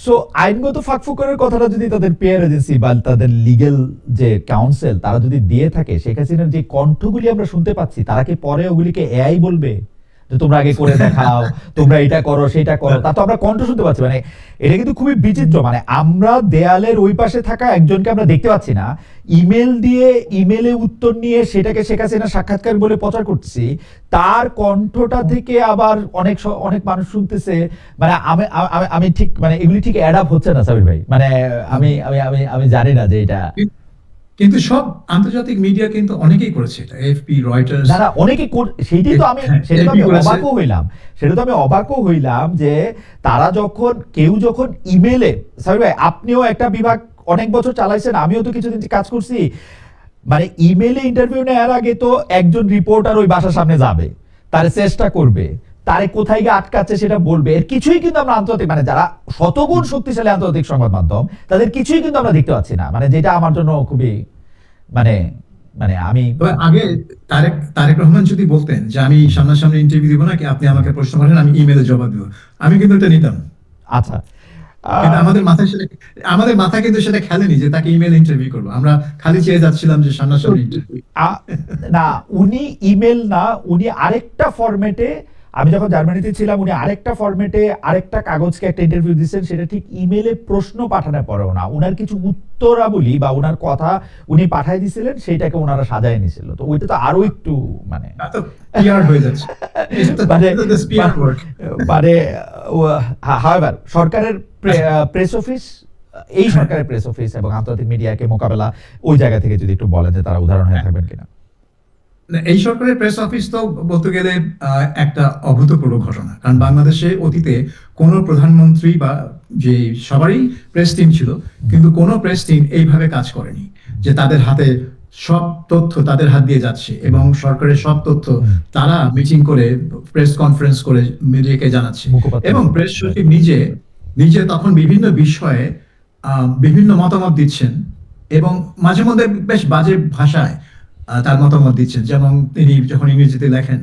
সো আইনগত ফাঁকফোকরের কথাটা যদি তাদের পিআর এজেন্সি বা তাদের লিগ্যাল যে কাউন্সিল তারা যদি দিয়ে থাকে, শেখ হাসিনার যে কণ্ঠগুলি আমরা শুনতে পাচ্ছি, তারা কি পরে ওগুলিকে এআই বলবে? যে তোমরা আগে করে দেখাও, তোমরা এটা করো সেটা করো, তা তো আমরা কণ্ঠ শুনতে পাচ্ছি। মানে এটা কিন্তু খুবই বিচিত্র, মানে আমরা দেয়ালের ওই পাশে থাকা একজনকে আমরা দেখতে পাচ্ছি না, ইমেল দিয়ে ইমেলে উত্তর নিয়ে সেটাকে শেখ হাসিনা সাক্ষাৎকার বলে প্রচার করছি, তার কণ্ঠটা থেকে আবার অনেক মানুষ শুনতেছে। মানে আমি আমি আমি ঠিক মানে এগুলি ঠিক অ্যাড আপ হচ্ছে না সাবির ভাই, মানে আমি আমি আমি আমি জানি না যে এটা কিন্তু সব আন্তর্জাতিক মিডিয়া কিন্তু অনেকেই করেছে এটা, এএফপি, রয়টার্স। না অনেকে সেইটাই তো আমি হ্যাঁ, সেটা তো আমি AP করেছে। অবাকও হইলাম যে তারা কেউ যখন ইমেলে, সাবির ভাই আপনিও একটা বিভাগ অনেক বছর চালাইছেন, আমিও তো কিছুদিন কাজ করছি, মানে ইমেলে ইন্টারভিউ নেওয়ার আগে তো একজন রিপোর্টার ওই বাসার সামনে যাবে, তারে চেষ্টা করবে, তারে কোথায় গিয়ে আটকাচ্ছে সেটা বলবে, এর কিছুই কিন্তু আমরা আন্তর্জাতিক, মানে যারা শতগুণ শক্তিশালী আন্তর্জাতিক সংবাদ মাধ্যম, তাদের কিছুই কিন্তু আমরা দেখতে পাচ্ছি না, মানে যেটা আমার জন্য খুবই মানে মানে আমি তবে আগে তারেক রহমান যদি বলতেন যে আমি সামনাসামনি ইন্টারভিউ দিব নাকি আপনি আমাকে প্রশ্ন করেন, আমি ইমেলে জবাব দিব, আমি কিন্তু এটা নিতাম। আচ্ছা কিন্তু আমাদের মাথায় কিন্তু সেটা খেলেনি যে তাকে ইমেল ইন্টারভিউ করবো, আমরা খালি চেয়ে যাচ্ছিলাম যে সামনাসামনি ইন্টারভিউ। না উনি ইমেল না, উনি আরেকটা ফরম্যাটে, আমি যখন জার্মানিতে ছিলাম উনি আরেকটা ফরম্যাটে আরেকটা কাগজকে একটা ইন্টারভিউ দিচ্ছেন, সেটা ঠিক ইমেলে প্রশ্ন পাঠানোর পরেও না, উনার কিছু উত্তরাবলী বা উনার কথা উনি পাঠাই দিছিলেন, সেইটাকে ওনারা সাজায় নিছিল, তো ওইটা তো আরো একটু মানে পিআর হয়ে যাচ্ছে, মানে হাওয়েভার সরকারের প্রেস অফিস, এই সরকারের প্রেস অফিস এবং আন্তর্জাতিক মিডিয়াকে মোকাবেলা ওই জায়গা থেকে যদি একটু বলেন যে তারা উদাহরণ হয়ে থাকবেন কিনা। এই সরকারের প্রেস অফিস তো বলতে গেলে একটা অভূতপূর্ব ঘটনা, কারণ বাংলাদেশে অতীতে কোন প্রধানমন্ত্রী বা যে সবারই প্রেস টিম ছিল, কিন্তু কোন প্রেস টিম এইভাবে কাজ করেনি যে তাদের হাতে সব তথ্য তাদের হাত দিয়ে যাচ্ছে এবং সরকারের সব তথ্য তারা মিটিং করে প্রেস কনফারেন্স করে মিডিয়াকে জানাচ্ছে। এবং প্রেস সচিব নিজে তখন বিভিন্ন বিষয়ে বিভিন্ন মতামত দিচ্ছেন এবং মাঝে মধ্যে বেশ বাজে ভাষায় তার মতামত দিচ্ছেন। যেমন তিনি যখন ইংরেজিতে লেখেন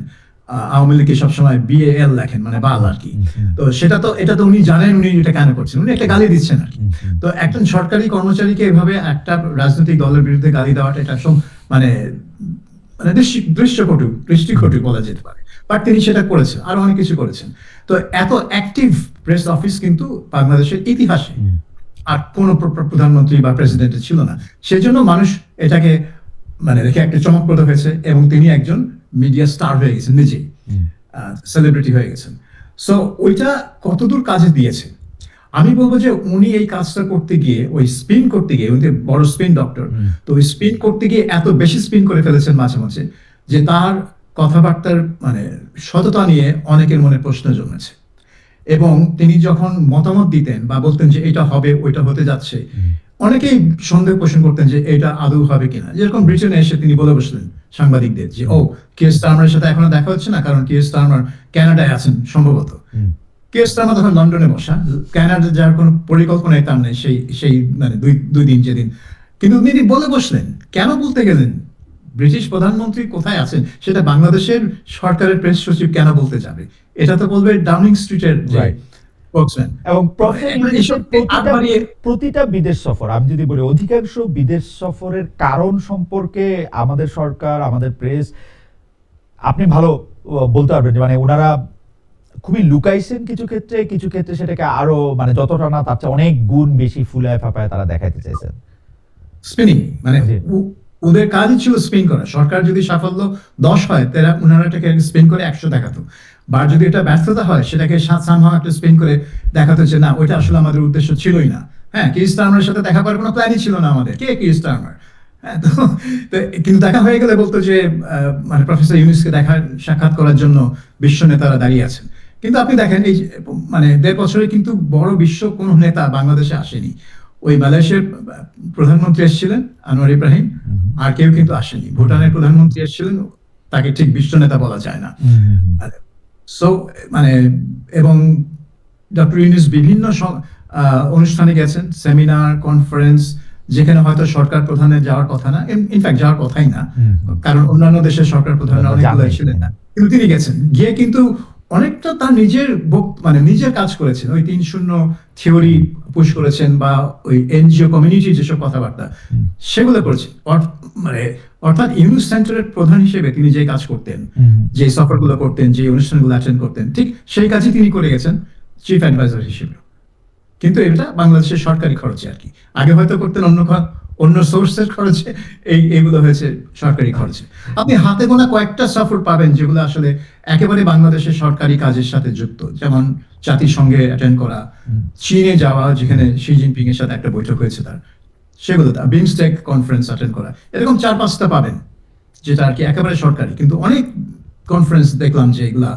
আওয়ামী লীগকে সবসময় BAL লেখেন, মানে বাল আর কি। তো এটা তো উনি জানেন উনি এটা কেন করছেন, উনি একটা গালি দিচ্ছেন আর কি। তো একজন সরকারি কর্মচারীকে এভাবে একটা রাজনৈতিক দলের বিরুদ্ধে গালি দেওয়াটা এটা মানে মানে দৃষ্টিকটু বলা যেতে পারে, বাট তিনি সেটা করেছেন, আরো অনেক কিছু করেছেন। তো এত অ্যাক্টিভ প্রেস অফিস কিন্তু বাংলাদেশের ইতিহাসে আর কোন প্রধানমন্ত্রী বা প্রেসিডেন্টের ছিল না। সেজন্য মানুষ এটাকে মানে দেখে একটা চমকপ্রদ হয়েছে এবং তিনি একজন মিডিয়া স্টার হয়ে গেছেন, নিজেই সেলিব্রিটি হয়ে গেছেন। সো ওইটা কতদূর কাজে দিয়েছে আমি বলবো যে উনি এই কাজটা করতে গিয়ে, ওই স্পিন করতে গিয়ে, উনি বড় স্পিন ডক্টর, তো ওই স্পিন করতে গিয়ে এত বেশি স্পিন করে ফেলেছেন মাঝে মাঝে যে তার কথাবার্তার মানে সততা নিয়ে অনেকের মনে প্রশ্ন জন্মেছে। এবং তিনি যখন মতামত দিতেন বা বলতেন যে এটা হবে ওইটা হতে যাচ্ছে, অনেকেই সন্দেহ পোষণ করতেন যে এটা আদৌ হবে কিনা। যেরকম ব্রিটেনে এসে তিনি বলে বসলেন সাংবাদিকদের যে কিয়ার স্টারমারের সাথে এখনো দেখা হচ্ছে না, কারণ কিয়ার স্টারমার কানাডায় আছেন সম্ভবত। কিয়ার স্টারমার তখন লন্ডনে বসা, কানাডা যাওয়ার কোনো পরিকল্পনাই তার নেই সেই মানে দুই দিন যেদিন। কিন্তু তিনি বলে বসলেন, কেন বলতে গেলেন? ব্রিটিশ প্রধানমন্ত্রী কোথায় আছেন সেটা বাংলাদেশের সরকারের প্রেস সচিব কেন বলতে যাবে? এটা তো বলবে ডাউনিং স্ট্রিটের এবং প্রতিটা বিদেশ সফর, আমি যদি বলি অধিকাংশ বিদেশ সফরের কারণ সম্পর্কে আমাদের সরকার, আমাদের প্রেস, আপনি ভালো বলতে পারবেন যে মানে ওনারা খুবই লুকাইছেন কিছু ক্ষেত্রে সেটাকে আরো মানে যতটা না তার চেয়ে অনেক গুণ বেশি ফুলায় ফাঁপায় তারা দেখাইতে চাইছেন। স্পিনিং মানে ওদের কাজই ছিল স্পিন করা। সরকার যদি সাফল্য 10 হয় তারা ওনারা এটাকে স্পিন করে 100 দেখাতো, বা যদি এটা ব্যর্থতা হয় সেটাকে একটা স্পিন করে দেখাতো যে না ওইটা আসলে আমাদের উদ্দেশ্য ছিলই না। হ্যাঁ, কিয়ার স্টারমারের সাথে দেখা করার কোনো প্ল্যানই ছিল না আমাদের। কে কিয়ার স্টারমার? হ্যাঁ, তো কিন্তু দেখা হয়ে গেলে বলতো যে মানে প্রফেসর ইউনূসকে সাক্ষাৎ করার জন্য বিশ্ব নেতারা দাঁড়িয়ে আছেন। কিন্তু আপনি দেখেন এই মানে 1.5 বছরে কিন্তু বড় বিশ্ব কোন নেতা বাংলাদেশে আসেনি। ওই মালয়েশিয়ার প্রধানমন্ত্রী এসেছিলেন আনোয়ার ইব্রাহিম, আর কেউ কিন্তু আসেনি। ভুটানের প্রধানমন্ত্রী এসেছিলেন, তাকে ঠিক বিশ্ব নেতা বলা যায় না। সো মানে এবং ডক্টর ইউনূস বিভিন্ন অনুষ্ঠানে গেছেন, সেমিনার, কনফারেন্স, যেখানে হয়তো সরকার প্রধানের যাওয়ার কথা না, ইনফ্যাক্ট যাওয়ার কথাই না, কারণ অন্যান্য দেশের সরকার প্রধানরা অনেকগুলো ছিলেন না, কিন্তু তিনি গেছেন। গিয়ে কিন্তু অনেকটা তার নিজের মানে নিজের কাজ করেছেন। ওই 3-0 থিওরি পুশ করেছেন বা ওই এনজিও কমিউনিটি যেসব কথাবার্তা সেগুলো করেছেন। মানে অর্থাৎ ইউনুস সেন্টারের প্রধান হিসেবে তিনি যে কাজ করতেন, যে সফরগুলো করতেন, যে অনুষ্ঠানগুলো অ্যাটেন্ড করতেন, ঠিক সেই কাজই তিনি করে গেছেন চিফ অ্যাডভাইজার হিসেবে। কিন্তু এটা বাংলাদেশের সরকারি খরচে আর কি। আগে হয়তো করতেন অন্য সোর্সের খরচে, এইগুলো হয়েছে সরকারি খরচে। আপনি হাতে গোনা কয়েকটা সফর পাবেন যেগুলো আসলে একেবারে বাংলাদেশের সরকারি কাজের সাথে যুক্ত, যেমন জাতিসংঘে অ্যাটেন্ড করা, চীনে যাওয়া যেখানে শি জিনপিং এর সাথে একটা বৈঠক হয়েছে তার, সেগুলো বিমস্টেক কনফারেন্স অ্যাটেন্ড করা, এরকম 4-5টা পাবেন যেটা আর কি একেবারে সরকারি। কিন্তু অনেক কনফারেন্স দেখলাম যে এগুলা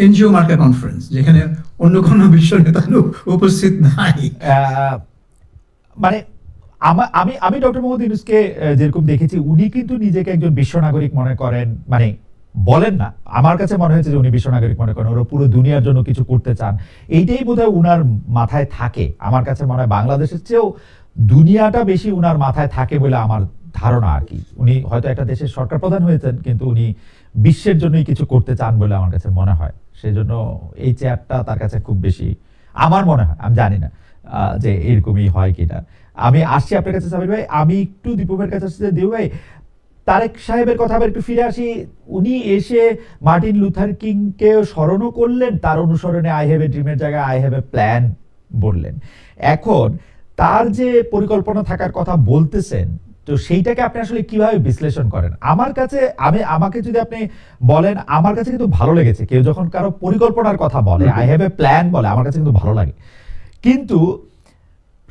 এনজিও মার্কা কনফারেন্স, যেখানে অন্য কোনো বিশ্ব নেতা উপস্থিত নাই। মানে আমি ডক্টর মোহাম্মদ ইউনূসকে যেরকম দেখেছি, উনি কিন্তু নিজেকে একজন বিশ্ব নাগরিক মনে করেন, মানে বলেন না, আমার কাছে মনে হয়েছে যে উনি বিশ্ব নাগরিক মনে করেন, ওরা পুরো দুনিয়ার জন্য কিছু করতে চান, এইটাই বোধহয় উনার মাথায় থাকে। আমার কাছে মনে হয় বাংলাদেশের চেয়েও দুনিয়াটা বেশি উনার মাথায় থাকে বলে আমার ধারণা আর কি। উনি হয়তো একটা দেশের সরকার প্রধান হয়েছেন, কিন্তু উনি বিশ্বের জন্যই কিছু করতে চান বলে আমার কাছে মনে হয়। সেজন্য এই চেয়ারটা তার কাছে খুব বেশি, আমার মনে হয়, আমি জানি না যে এরকমই হয় কিনা। আমি আসছি আপনার কাছে সাবির ভাই, আমি একটু দীপু ভাইয়ের কাছে আসছি। দীপু ভাই, তারেক সাহেবের কথা আবার একটু ফিরে আসি। উনি এসে মার্টিন লুথার কিংকে স্মরণও করলেন, তার অনুসরণে আই হ্যাভ এ ড্রিমের জায়গায় আই হ্যাভ এ প্ল্যান বললেন। এখন তার যে পরিকল্পনা থাকার কথা বলতেছেন, তো সেইটাকে আপনি আসলে কিভাবে বিশ্লেষণ করেন? আমার কাছে, আমাকে যদি আপনি বলেন, আমার কাছে কিন্তু ভালো লেগেছে কেউ যখন কারো পরিকল্পনার কথা বলে, আই হ্যাভ এ প্ল্যান বলে, আমার কাছে কিন্তু ভালো লাগে। কিন্তু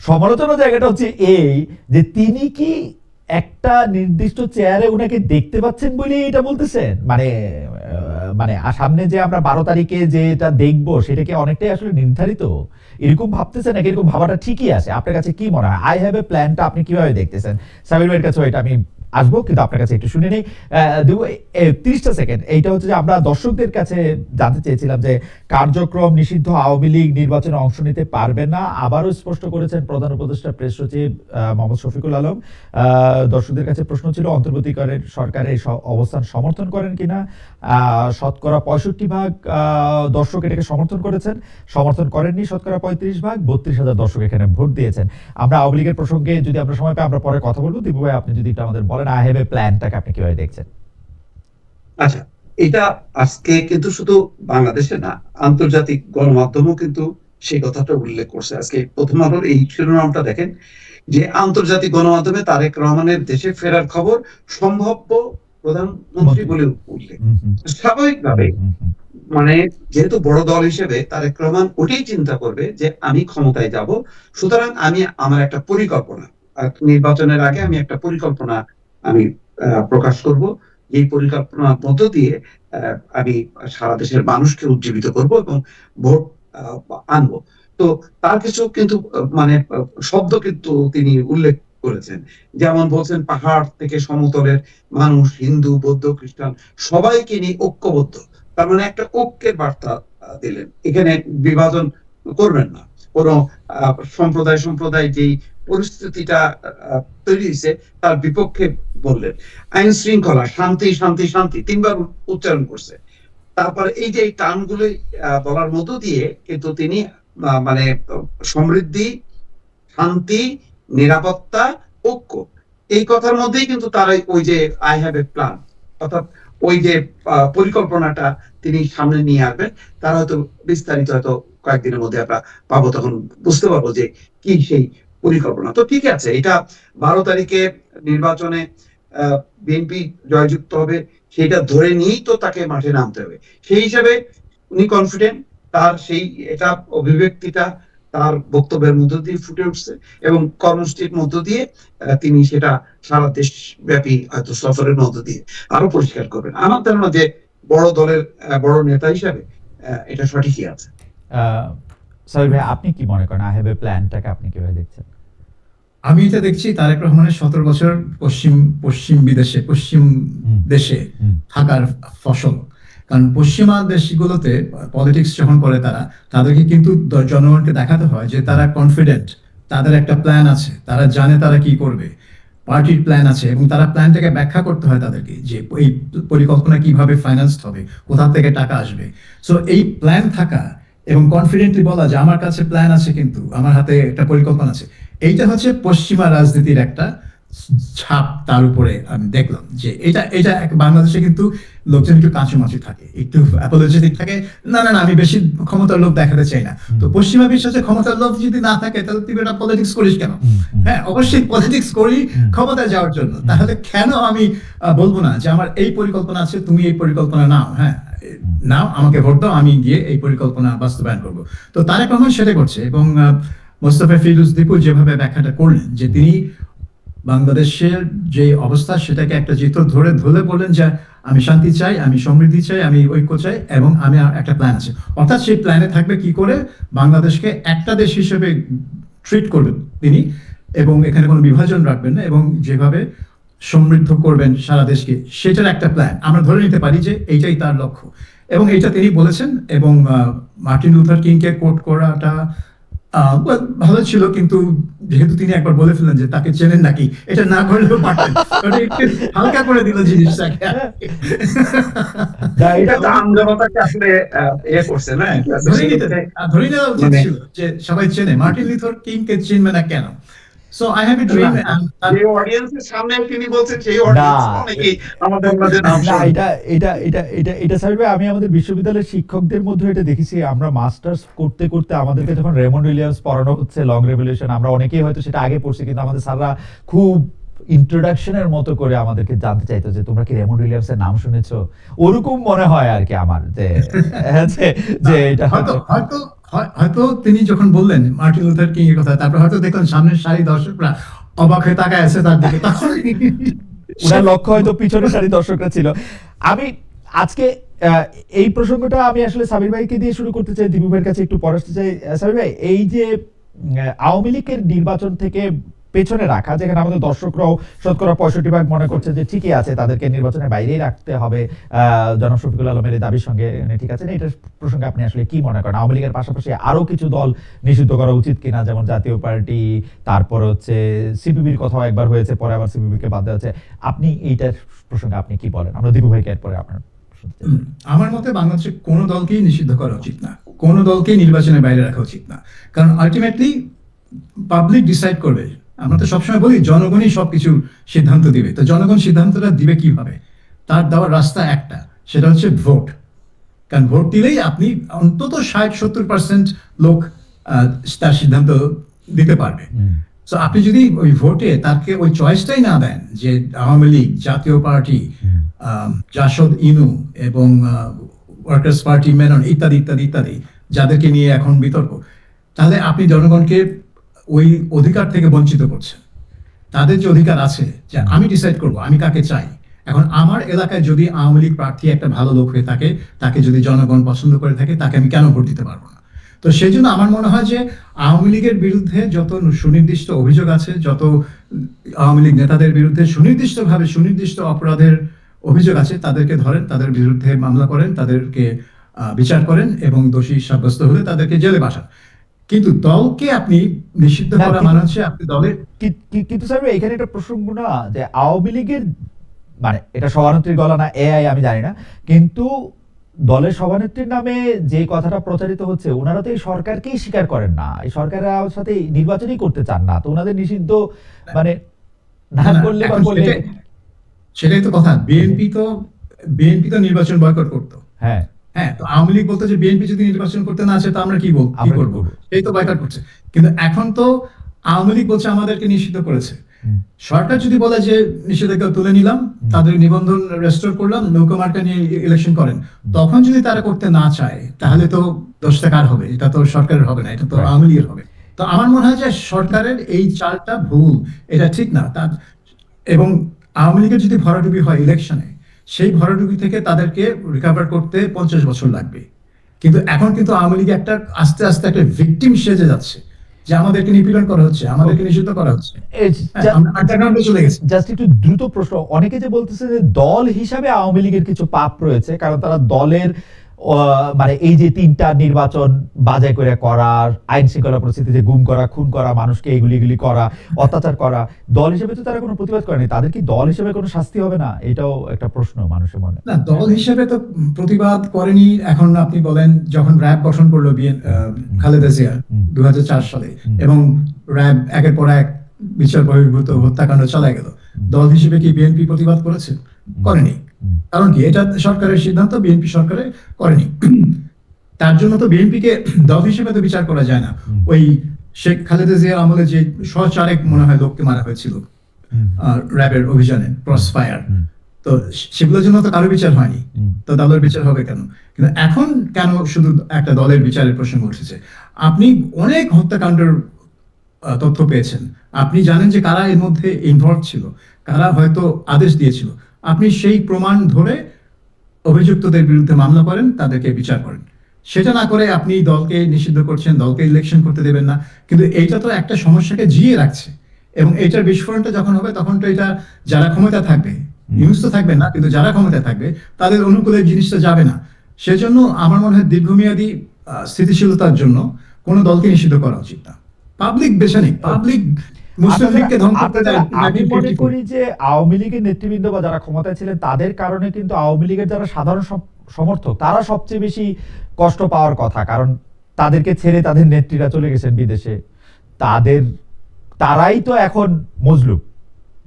সমালোচনার জায়গাটা হচ্ছে এই যে তিনি কি একটা নির্দিষ্ট চেয়ারে উনাকে দেখতে পাচ্ছেন বলে এটা বলতেছেন, মানে সামনে যে আমরা 12 তারিখে যেটা দেখবো সেটা কি অনেকটাই আসলে নির্ধারিত, এরকম ভাবতেছেন নাকি এরকম ভাবাটা ঠিকই আছে? আপনার কাছে কি মনে হয়, আই হ্যাভ এ প্ল্যানটা আপনি কিভাবে দেখতেছেন? সাবির ভাইয়ের কাছে এটা আমি আসবো, কিন্তু আপনার কাছে একটু শুনে নেই 30টা সেকেন্ড। এইটা হচ্ছে যে আমরা দর্শকদের কাছে জানতে চেয়েছিলাম যে কার্যক্রম নিষিদ্ধ আওয়ামী লীগ নির্বাচনে অংশ নিতে পারবে না, আবারও স্পষ্ট করেছেন প্রধান উপদেষ্টা প্রেস সচিব মোহাম্মদ শফিকুল আলম। দর্শকদের কাছে প্রশ্ন ছিল অন্তর্বর্তীকালীন সরকারের অবস্থান সমর্থন করেন কিনা। 65% দর্শক এটাকে সমর্থন করেছেন, সমর্থন করেননি 35%। 32,000 দর্শক এখানে ভোট দিয়েছেন। আমরা আওয়ামী লীগের প্রসঙ্গে যদি আমরা সময় পাই আমরা পরে কথা বলবো। দীপু ভাই, আপনি যদি একটু আমাদের বলেন আই হ্যাভ এ প্ল্যানটাকে আপনি কিভাবে দেখছেন? আচ্ছা, এটা আজকে কিন্তু শুধু বাংলাদেশে না, আন্তর্জাতিক গণমাধ্যমও কিন্তু সেই কথাটা উল্লেখ করছে। আজকে প্রথম আলোর এই শিরোনামটা দেখেন যে আন্তর্জাতিক গণমাধ্যমে তারেক রহমানের দেশে ফেরার খবর সম্ভাব্য প্রধানমন্ত্রী বলে উল্লেখ। স্বাভাবিকভাবে মানে যেহেতু বড় দল হিসেবে তারেক রহমান ওটাই চিন্তা করবে যে আমি ক্ষমতায় যাব, সুতরাং আমি আমার একটা পরিকল্পনা, নির্বাচনের আগে আমি একটা পরিকল্পনা আমি প্রকাশ করব, এই পরিকল্পনার মধ্য দিয়ে আমি সারা দেশের মানুষকে উজ্জীবিত করব এবং ভোট আনবো। তো তার কিছু কিন্তু মানে শব্দ কিন্তু তিনি উল্লেখ করেছেন, যেমন বলছেন পাহাড় থেকে সমতলের মানুষ, হিন্দু, বৌদ্ধ, খ্রিস্টান সবাইকে নিয়ে ঐক্যবদ্ধ। তার মানে একটা ঐক্যের বার্তা দিলেন, এখানে বিভাজন করবেন না। কোন সম্প্রদায় যেই পরিস্থিতিটা তৈরি হয়েছে তার বিপক্ষে বললেন। আইন শৃঙ্খলা, শান্তি শান্তি শান্তি 3বার উচ্চারণ করছে। তারপরে এই যে টার্মগুলো বলার মধ্য দিয়ে কিন্তু তিনি মানে সমৃদ্ধি, শান্তি, নিরাপত্তা, ঐক্য, এই কথার মধ্যেই কিন্তু তারা ওই যে আই হ্যাভ এ প্ল্যান, অর্থাৎ ওই যে পরিকল্পনাটা তিনি সামনে নিয়ে আসবেন। তারা হয়তো বিস্তারিত হয়তো কয়েকদিনের মধ্যে আমরা পাবো, তখন বুঝতে পারবো যে কি সেই পরিকল্পনা। তো ঠিক আছে, এটা 12 তারিখে নির্বাচনে বিএনপি জয়যুক্ত হবে সেটা ধরে নিয়েই তো তাকে মাঠে নামতে হবে। সেই হিসাবে উনি কনফিডেন্ট, তার সেই এটা অভিব্যক্তিটা তার বক্তব্যের মধ্য দিয়ে ফুটে উঠছে এবং কর্মসূচির মধ্য দিয়ে তিনি সেটা সারা দেশ ব্যাপী হয়তো সফরের মধ্য দিয়ে আরো পরিষ্কার করবেন। আমার ধারণা যে বড় দলের বড় নেতা হিসাবে এটা সঠিকই আছে। সাবির ভাই, আপনি কি মনে করেন আই হ্যাভ এ প্ল্যানটাকে আপনি কিভাবে দেখছেন? আমি এটা দেখছি তারেক রহমানের 17 বছর পশ্চিম দেশে থাকার ফসল। কারণ পশ্চিমা দেশগুলোতে পলিটিক্স যখন করে তাদেরকে কিন্তু জনগণকে দেখাতে হয় যে তারা কনফিডেন্ট, তাদের একটা প্ল্যান আছে, তারা জানে তারা কি করবে, পার্টির প্ল্যান আছে, এবং তারা প্ল্যানটাকে ব্যাখ্যা করতে হয় তাদেরকে যে এই পরিকল্পনা কিভাবে ফাইন্যান্স হবে, কোথা থেকে টাকা আসবে। সো এই প্ল্যান থাকা এবং কনফিডেন্টলি বলা যে আমার কাছে প্ল্যান আছে, কিন্তু আমার হাতে একটা পরিকল্পনা আছে, এইটা হচ্ছে পশ্চিমা রাজনীতির একটা ছাপ তার উপরে আমি দেখলাম। যে এটা বাংলাদেশে কিন্তু লোকজন একটু কাঁচুমাচু থাকে, একটু অ্যাপোলজেটিক থাকে, না না না আমি বেশি ক্ষমতার লোভ দেখাতে চাই না। তো পশ্চিমা বিশ্বাসে ক্ষমতার লোভ যদি না থাকে তাহলে তুই এটা পলিটিক্স করিস কেন? হ্যাঁ, অবশ্যই পলিটিক্স করি ক্ষমতায় যাওয়ার জন্য। তাহলে কেন আমি বলবো না যে আমার এই পরিকল্পনা আছে, তুমি এই পরিকল্পনা নাও, হ্যাঁ নাও, আমাকে ভোট দাও, আমি গিয়ে এই পরিকল্পনা বাস্তবায়ন করবো। তো তারেক রহমান সেটা করছে। এবং মোস্তফা ফিরোজ দীপু যেভাবে ব্যাখ্যাটা করলেন যে তিনি বাংলাদেশের যে অবস্থা সেটাকে একটা চিত্র ধরে বললেন যে আমি শান্তি চাই, আমি সমৃদ্ধি চাই, আমি ঐক্য চাই, এবং আমি একটা প্ল্যান আছে। অর্থাৎ সেই প্ল্যানে থাকবে কি করে বাংলাদেশকে একটা দেশ হিসেবে ট্রিট করবেন তিনি, এবং এখানে কোনো বিভাজন রাখবেন না, এবং যেভাবে সমৃদ্ধ করবেন সারা দেশকে, সেটার একটা প্ল্যান আমরা ধরে নিতে পারি যে এইটাই তার লক্ষ্য। এবং এটা তিনি বলেছেন। এবং মার্টিন লুথার কিংকে কোট করাটা ভালো ছিল, কিন্তু যেহেতু তিনি একবার বলে ফেললেন যে তাকে চেনেন নাকি, এটা না করলেও পারতেন, একটু হালকা করে দিল জিনিসটাকে। এটা তো আমজনতাকে আসলে করছে না, ধরে নেওয়া উচিত ছিল যে সবাই চেনে, মার্টিন লুথার কিংকে চিনবে না কেন? So I have a dream. যে অডিয়েন্সের সামনে তিনি বলছেন সেই অডিয়েন্স অনেকেই আমাদের মধ্যে নাম না, এটা সাহেব, আমি আমাদের বিশ্ববিদ্যালয়ের শিক্ষকদের মধ্যে এটা দেখেছি। আমরা মাস্টার্স করতে করতে আমাদেরকে যখন রেমন্ড উইলিয়ামস পড়ানো হচ্ছে, লং রেভলিউশন, আমরা অনেকেই হয়তো সেটা আগে পড়ছি, কিন্তু আমাদের স্যাররা খুব ইন্ট্রোডাকশনের মতো করে আমাদেরকে জানতে চাইতো যে তোমরা কি রেমন্ড উইলিয়ামস এর নাম শুনেছো, ওরকম মনে হয় আর কি আমার, যে এটা হয়তো তিনি যখন বললেন মার্টিন লুথার কিং এর কথা, তারপর হয়তো দেখলেন সামনের সারি দর্শকরা অবাক হয়ে তাকায় আছে তার দিকে, তখন ওনার লক্ষ্য হয়তো পিছনের সারি দর্শকরা ছিল। আমি আজকে এই প্রসঙ্গটা আমি আসলে সাবির ভাইকে দিয়ে শুরু করতে চাই, দীপু ভাইয়ের কাছে একটু পরে আসতে চাই। সাবির ভাই, এই যে আওয়ামী লীগের নির্বাচন থেকে পেছনে রাখা, যেখানে আমাদের দর্শকরাও শতকরা 65% মনে করছে যে ঠিকই আছে, তাদেরকে নির্বাচনের বাইরেই রাখতে হবে জনাব শফিকুল আলমের এই দাবির সঙ্গে, ঠিক আছে না? এটার প্রসঙ্গে আপনি আসলে কি মনে করেন? আওয়ামী লীগের পাশাপাশি আরো কিছু দল নিষিদ্ধ করা উচিত কিনা, যেমন জাতীয় পার্টি, তারপর হচ্ছে সিপিবির কথাও একবার হয়েছে, পরে আবার সিপিবিকে বাদ দেওয়া হচ্ছে। আপনি এইটার প্রসঙ্গে আপনি কি বলেন? আমরা দীপু ভাইকে এরপরে আপনার আমার মতে বাংলাদেশের কোনো দলকেই নিষিদ্ধ করা উচিত না, কোনো দলকেই নির্বাচনের বাইরে রাখা উচিত না। কারণ আলটিমেটলি পাবলিক ডিসাইড করবে। আমরা তো সবসময় বলি জনগণই সবকিছু সিদ্ধান্ত দিবে। তো জনগণ সিদ্ধান্তটা দিবে কিভাবে? তার দেওয়ার রাস্তা একটা, সেটা হচ্ছে ভোট। কারণ ভোট দিলেই আপনি অন্তত 60-70% লোক তার সিদ্ধান্ত দিতে পারবে। তো আপনি যদি ওই ভোটে তাকে ওই চয়েসটাই না দেন যে আওয়ামী লীগ, জাতীয় পার্টি, জাসদ ইনু এবং ওয়ার্কার্স পার্টি মেনন ইত্যাদি ইত্যাদি ইত্যাদি, যাদেরকে নিয়ে এখন বিতর্ক, তাহলে আপনি জনগণকে ওই অধিকার থেকে বঞ্চিত করছেন। তাদের যে অধিকার আছে যে আমি ডিসাইড করব আমি কাকে চাই। এখন আমার এলাকায় যদি আওয়ামী লীগ প্রার্থী একটা ভালো লোক হয়ে থাকে, তাকে যদি জনগণ পছন্দ করে থাকে, তাকে আমি কেন ভোট দিতে পারবো না? তো সেই জন্য আমার মনে হয় যে আওয়ামী লীগের বিরুদ্ধে যত সুনির্দিষ্ট অভিযোগ আছে, যত আওয়ামী লীগ নেতাদের বিরুদ্ধে সুনির্দিষ্টভাবে সুনির্দিষ্ট অপরাধের অভিযোগ আছে, তাদেরকে ধরেন, তাদের বিরুদ্ধে মামলা করেন, তাদেরকে বিচার করেন, এবং দোষী সাব্যস্ত হলে তাদেরকে জেলে পাঠান। কিন্তু দলকে আপনি নিষিদ্ধ করা মানে হচ্ছে আপনি দলের। কিন্তু স্যার এখানে একটা প্রসঙ্গ না যে আওয়ামী লীগের, মানে এটা সভানেত্রীর গলা না এআই আমি জানি না, কিন্তু দলের সভানেত্রীর নামে যে কথাটা প্রচারিত হচ্ছে, ওনারা তো এই সরকারকেই স্বীকার করেন না, এই সরকারের সাথে নির্বাচনই করতে চান না, তো ওনাদের নিষিদ্ধ মানে না করলে বা বললে সেটাই তো কথা। বিএনপি তো নির্বাচন বয়কট করতো। হ্যাঁ, তো আওয়ামী লীগ বলতো যে বিএনপি যদি নির্বাচন করতে না আসে তো আমরা কি করবো, এই তো বয়কট করছে। কিন্তু এখন তো আওয়ামী লীগ বলছে আমাদেরকে নিষিদ্ধ করেছে। সরকার যদি বলে যে নিষেধাজ্ঞা তুলে নিলাম, তাদের নিবন্ধন রেস্টোর করলাম, নৌকা মার্কা নিয়ে ইলেকশন করেন, তখন যদি তারা করতে না চায়, তাহলে তো দোষটা কার হবে? এটা তো সরকারের হবে না, এটা তো আওয়ামী লীগের হবে। তো আমার মনে হয় যে সরকারের এই চালটা ভুল, এটা ঠিক না। এবং আওয়ামী লীগের যদি ভরাডুবি হয় ইলেকশনে, সেই ভরাডুবি থেকে তাদেরকে রিকভার করতে 50 বছর লাগবে। কিন্তু এখন কিন্তু আওয়ামী লীগ একটা আস্তে আস্তে একটা ভিকটিম সেজে যাচ্ছে, যে আমাদেরকে নিপীড়ন করা হচ্ছে, আমাদেরকে নিষিদ্ধ করা হচ্ছে, আন্ডারগ্রাউন্ডে চলে গেছে। জাস্ট একটু দ্রুত প্রশ্ন, অনেকে যে বলতেছে যে দল হিসাবে আওয়ামী লীগের কিছু পাপ রয়েছে, কারণ তারা দলের মানে এই যে 3টা নির্বাচন বাজাই করে করা, আইন শৃঙ্খলা পরিস্থিতিতে গুম করা, খুন করা, মানুষকে এগুলি করা, অত্যাচার করা, দল হিসেবে তো তারা কোনো প্রতিবাদ করেনি, তাদের কি দল হিসেবে কোনো শাস্তি হবে না? এটাও একটা প্রশ্ন মানুষের মনে। না, দল হিসেবে তো প্রতিবাদ করেনি। এখন আপনি বলেন যখন র্যাব গঠন করলো খালেদা জিয়া 2004 সালে, এবং র্যাব একের পর এক বিচার বহির্ভূত হত্যাকাণ্ড চালা গেল, দল হিসেবে কি বিএনপি প্রতিবাদ করেছে? করেনি। কারণ কি? এটা সরকারের সিদ্ধান্ত, বিএনপি সরকারে করেনি। তার জন্য তো বিএনপিকে দল হিসেবে তো বিচার করা যায় না। ওই শেখ খালেদা জিয়ার আমলে যে 104 মনে হয় লোককে মারা হয়েছিল র্যাবের অভিযানে, ক্রস ফায়ার, তো সেগুলোর জন্য তো কারো বিচার হয়নি, তো দলের বিচার হবে কেন? কিন্তু এখন কেন শুধু একটা দলের বিচারের প্রসঙ্গ উঠেছে? আপনি অনেক হত্যাকাণ্ডের তথ্য পেয়েছেন, আপনি জানেন যে কারা এর মধ্যে ইনভলভ ছিল, কারা হয়তো আদেশ দিয়েছিল। আপনি সেই প্রমাণ ধরে অভিযুক্তদের বিরুদ্ধে মামলা করেন, তাদেরকে বিচার করেন। সেটা না করে আপনি দলকে নিষিদ্ধ করছেন, দলকে ইলেকশন করতে দেবেন না। কিন্তু এইটা তো একটা সমস্যাকে জিয়ে রাখছে, এবং এইটার বিস্ফোরণটা যখন হবে তখন তো এটা যারা ক্ষমতা থাকবে, নিউজ তো থাকবে না, কিন্তু যারা ক্ষমতা থাকবে তাদের অনুকূলে জিনিসটা যাবে না। সেজন্য আমার মনে হয় দীর্ঘমেয়াদী স্থিতিশীলতার জন্য কোনো দলকে নিষিদ্ধ করা উচিত না। পাবলিক বেছে নেই, পাবলিক মুসলিম লীগকে ধ্বংস করতে দেয়। আমি মনে করি যে আওয়ামী লীগের নেতৃবৃন্দ বা যারা ক্ষমতায় ছিলেন তাদের কারণে কিন্তু আওয়ামী লীগের যারা সাধারণ সমর্থক তারা সবচেয়ে বেশি কষ্ট পাওয়ার কথা, কারণ তাদেরকে ছেড়ে তাদের নেত্রীরা চলে গেছেন বিদেশে, তারাই তো এখন মজলুম,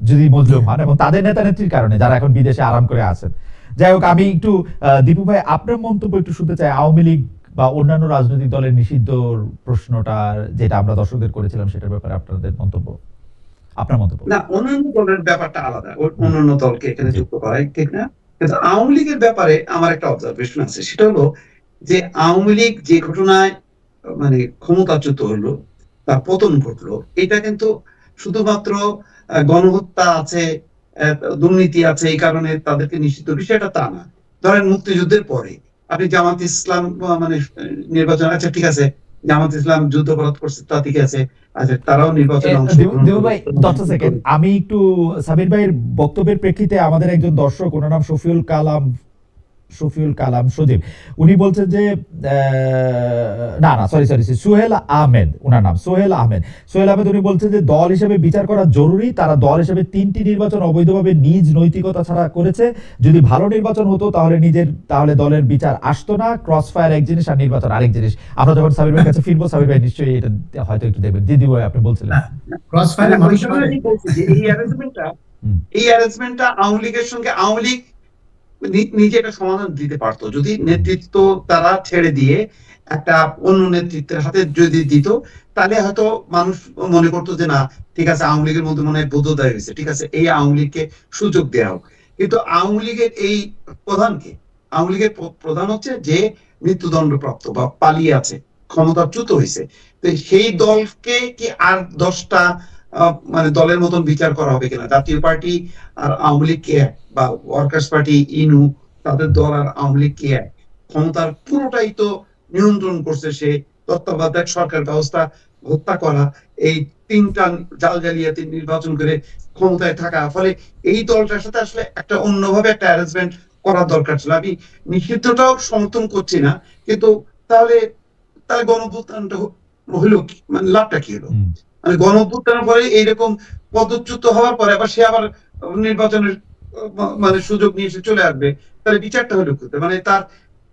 যদি মজলুম হন, এবং তাদের নেতা নেত্রীর কারণে যারা এখন বিদেশে আরাম করে আছেন। যাই হোক, আমি একটু দীপু ভাই আপনার মন্তব্য একটু শুনতে চাই আওয়ামী লীগ বা অন্যান্য রাজনৈতিক দলের নিষিদ্ধর প্রশ্নটা যেটা আমরা দর্শকদের করেছিলাম সেটার ব্যাপারে আপনাদের মন্তব্য, আপনার মন্তব্য। না, অন্যান্য দলের ব্যাপারটা আলাদা, অন্যান্য দলকে এখানে যুক্ত করাই ঠিক না। কিন্তু আওয়ামী লীগের ব্যাপারে আমার একটা অবজারভেশন আছে, সেটা হলো যে আওয়ামী লীগ যে ঘটনায় মানে ক্ষমতাচ্যুত হলো, তার পতন ঘটলো, এটা কিন্তু শুধুমাত্র গণহত্যা আছে, দুর্নীতি আছে, এই কারণে তাদেরকে নিষিদ্ধ, বিষয়টা তা না। ধরেন মুক্তিযুদ্ধের পরে আপনি জামাত ইসলাম মানে নির্বাচন, আচ্ছা ঠিক আছে, জামাত ইসলাম যুদ্ধাপরাধ করছে, তা ঠিক আছে, আচ্ছা তারাও নির্বাচনে অংশগ্রহণ দেবু ভাই 10 সেকেন্ড, আমি একটু সাবির ভাইয়ের বক্তব্যের প্রেক্ষিতে আমাদের একজন দর্শক, ওনার নাম শফিউল কালাম সজীব, উনি বলছেন যে সরি সোহেল আহমেদ, ওনার নাম সোহেল আহমেদ, উনি বলছেন যে দল হিসেবে বিচার করা জরুরি। তারা দল হিসেবে 3টি নির্বাচন অবৈধভাবে নিজ নৈতিকতা ছাড়া করেছে। যদি ভালো নির্বাচন হতো তাহলে দলের বিচার আসতো না। ক্রস ফায়ার এক জিনিস আর নির্বাচন আরেক জিনিস। আমরা যখন সাবির ভাইয়ের কাছে ফিরবো, সাবির ভাই নিশ্চয়ই এটা হয়তো একটু দেখবেন। দিদি ভাই আপনি বলছিলেন ক্রস ফায়ারে এই অ্যারেঞ্জমেন্টটা আওয়ামী লীগের সঙ্গে আওয়ামী লীগ নিজে একটা সমাধান দিতে পারতো, যদি নেতৃত্ব তারা ছেড়ে দিয়ে একটা অন্য নেতৃত্বের হাতে যদি দিত, তাহলে হয়তো মানুষ মনে করতো যে না ঠিক আছে, আওয়ামী লীগের মধ্যে মনে হয় বোধোদয় হয়েছে, ঠিক আছে এই আওয়ামী লীগকে সুযোগ দেওয়া হোক। কিন্তু আওয়ামী লীগের এই প্রধানকে, আওয়ামী লীগের প্রধান হচ্ছে যে মৃত্যুদণ্ডপ্রাপ্ত বা পালিয়ে আছে, ক্ষমতাচ্যুত হয়েছে, তো সেই দলকে কি আর 10টা মানে দলের মতন বিচার করা হবে কিনা? জাতীয় পার্টি আর আওয়ামী লীগ কে এক, বা ওয়ার্কার্স পার্টি ইনু, তাদের দল আর আওয়ামী লীগ কে এক? ক্ষমতার পুরোটাই তো নিয়ন্ত্রণ করছে সে, তত্ত্বাবধায়ক সরকার ব্যবস্থা হত্যা করা, এই 3টা জালিয়াতি নির্বাচন করে ক্ষমতায় থাকা, ফলে এই দলটার সাথে আসলে একটা অন্যভাবে একটা অ্যারেঞ্জমেন্ট করার দরকার ছিল। আমি নিষিদ্ধটাও সমর্থন করছি না, কিন্তু তাহলে গণঅভ্যুত্থানটা হলো মানে লাভটা কি হলো? মানে গণঅভ্যুত্থানের পরে এইরকম পদচ্যুত হওয়ার পরে আবার সে আবার নির্বাচনের মানে সুযোগ নিয়ে এসে চলে আসবে, তাহলে বিচারটা হলো কোথায়? মানে তার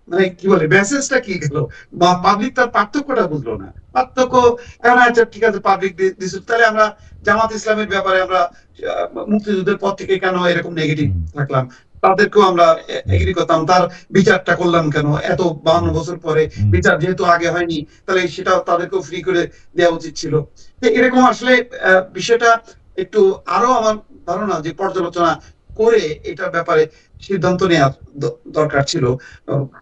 মানে কি বলে মেসেজটা কি গেল, বা পাবলিক তার পার্থক্যটা বুঝলো না। পার্থক্য এখন আচ্ছা ঠিক আছে, পাবলিক দিচ্ছে, তাহলে আমরা জামাত ইসলামের ব্যাপারে আমরা মুক্তিযুদ্ধের পর থেকে কেন এরকম নেগেটিভ থাকলাম, তাদেরকেও আমরা এগ্রি করতাম, তার বিচারটা করলাম কেন এত 52 বছর পরে? বিচার যেহেতু আগে হয়নি, তাহলে সেটা তাদেরকেও ফ্রি করে দেওয়া উচিত ছিল। এরকম আসলে বিষয়টা একটু আরো আমার ধারণা যে পর্যালোচনা করে এটার ব্যাপারে সিদ্ধান্ত নেওয়ার দরকার ছিল।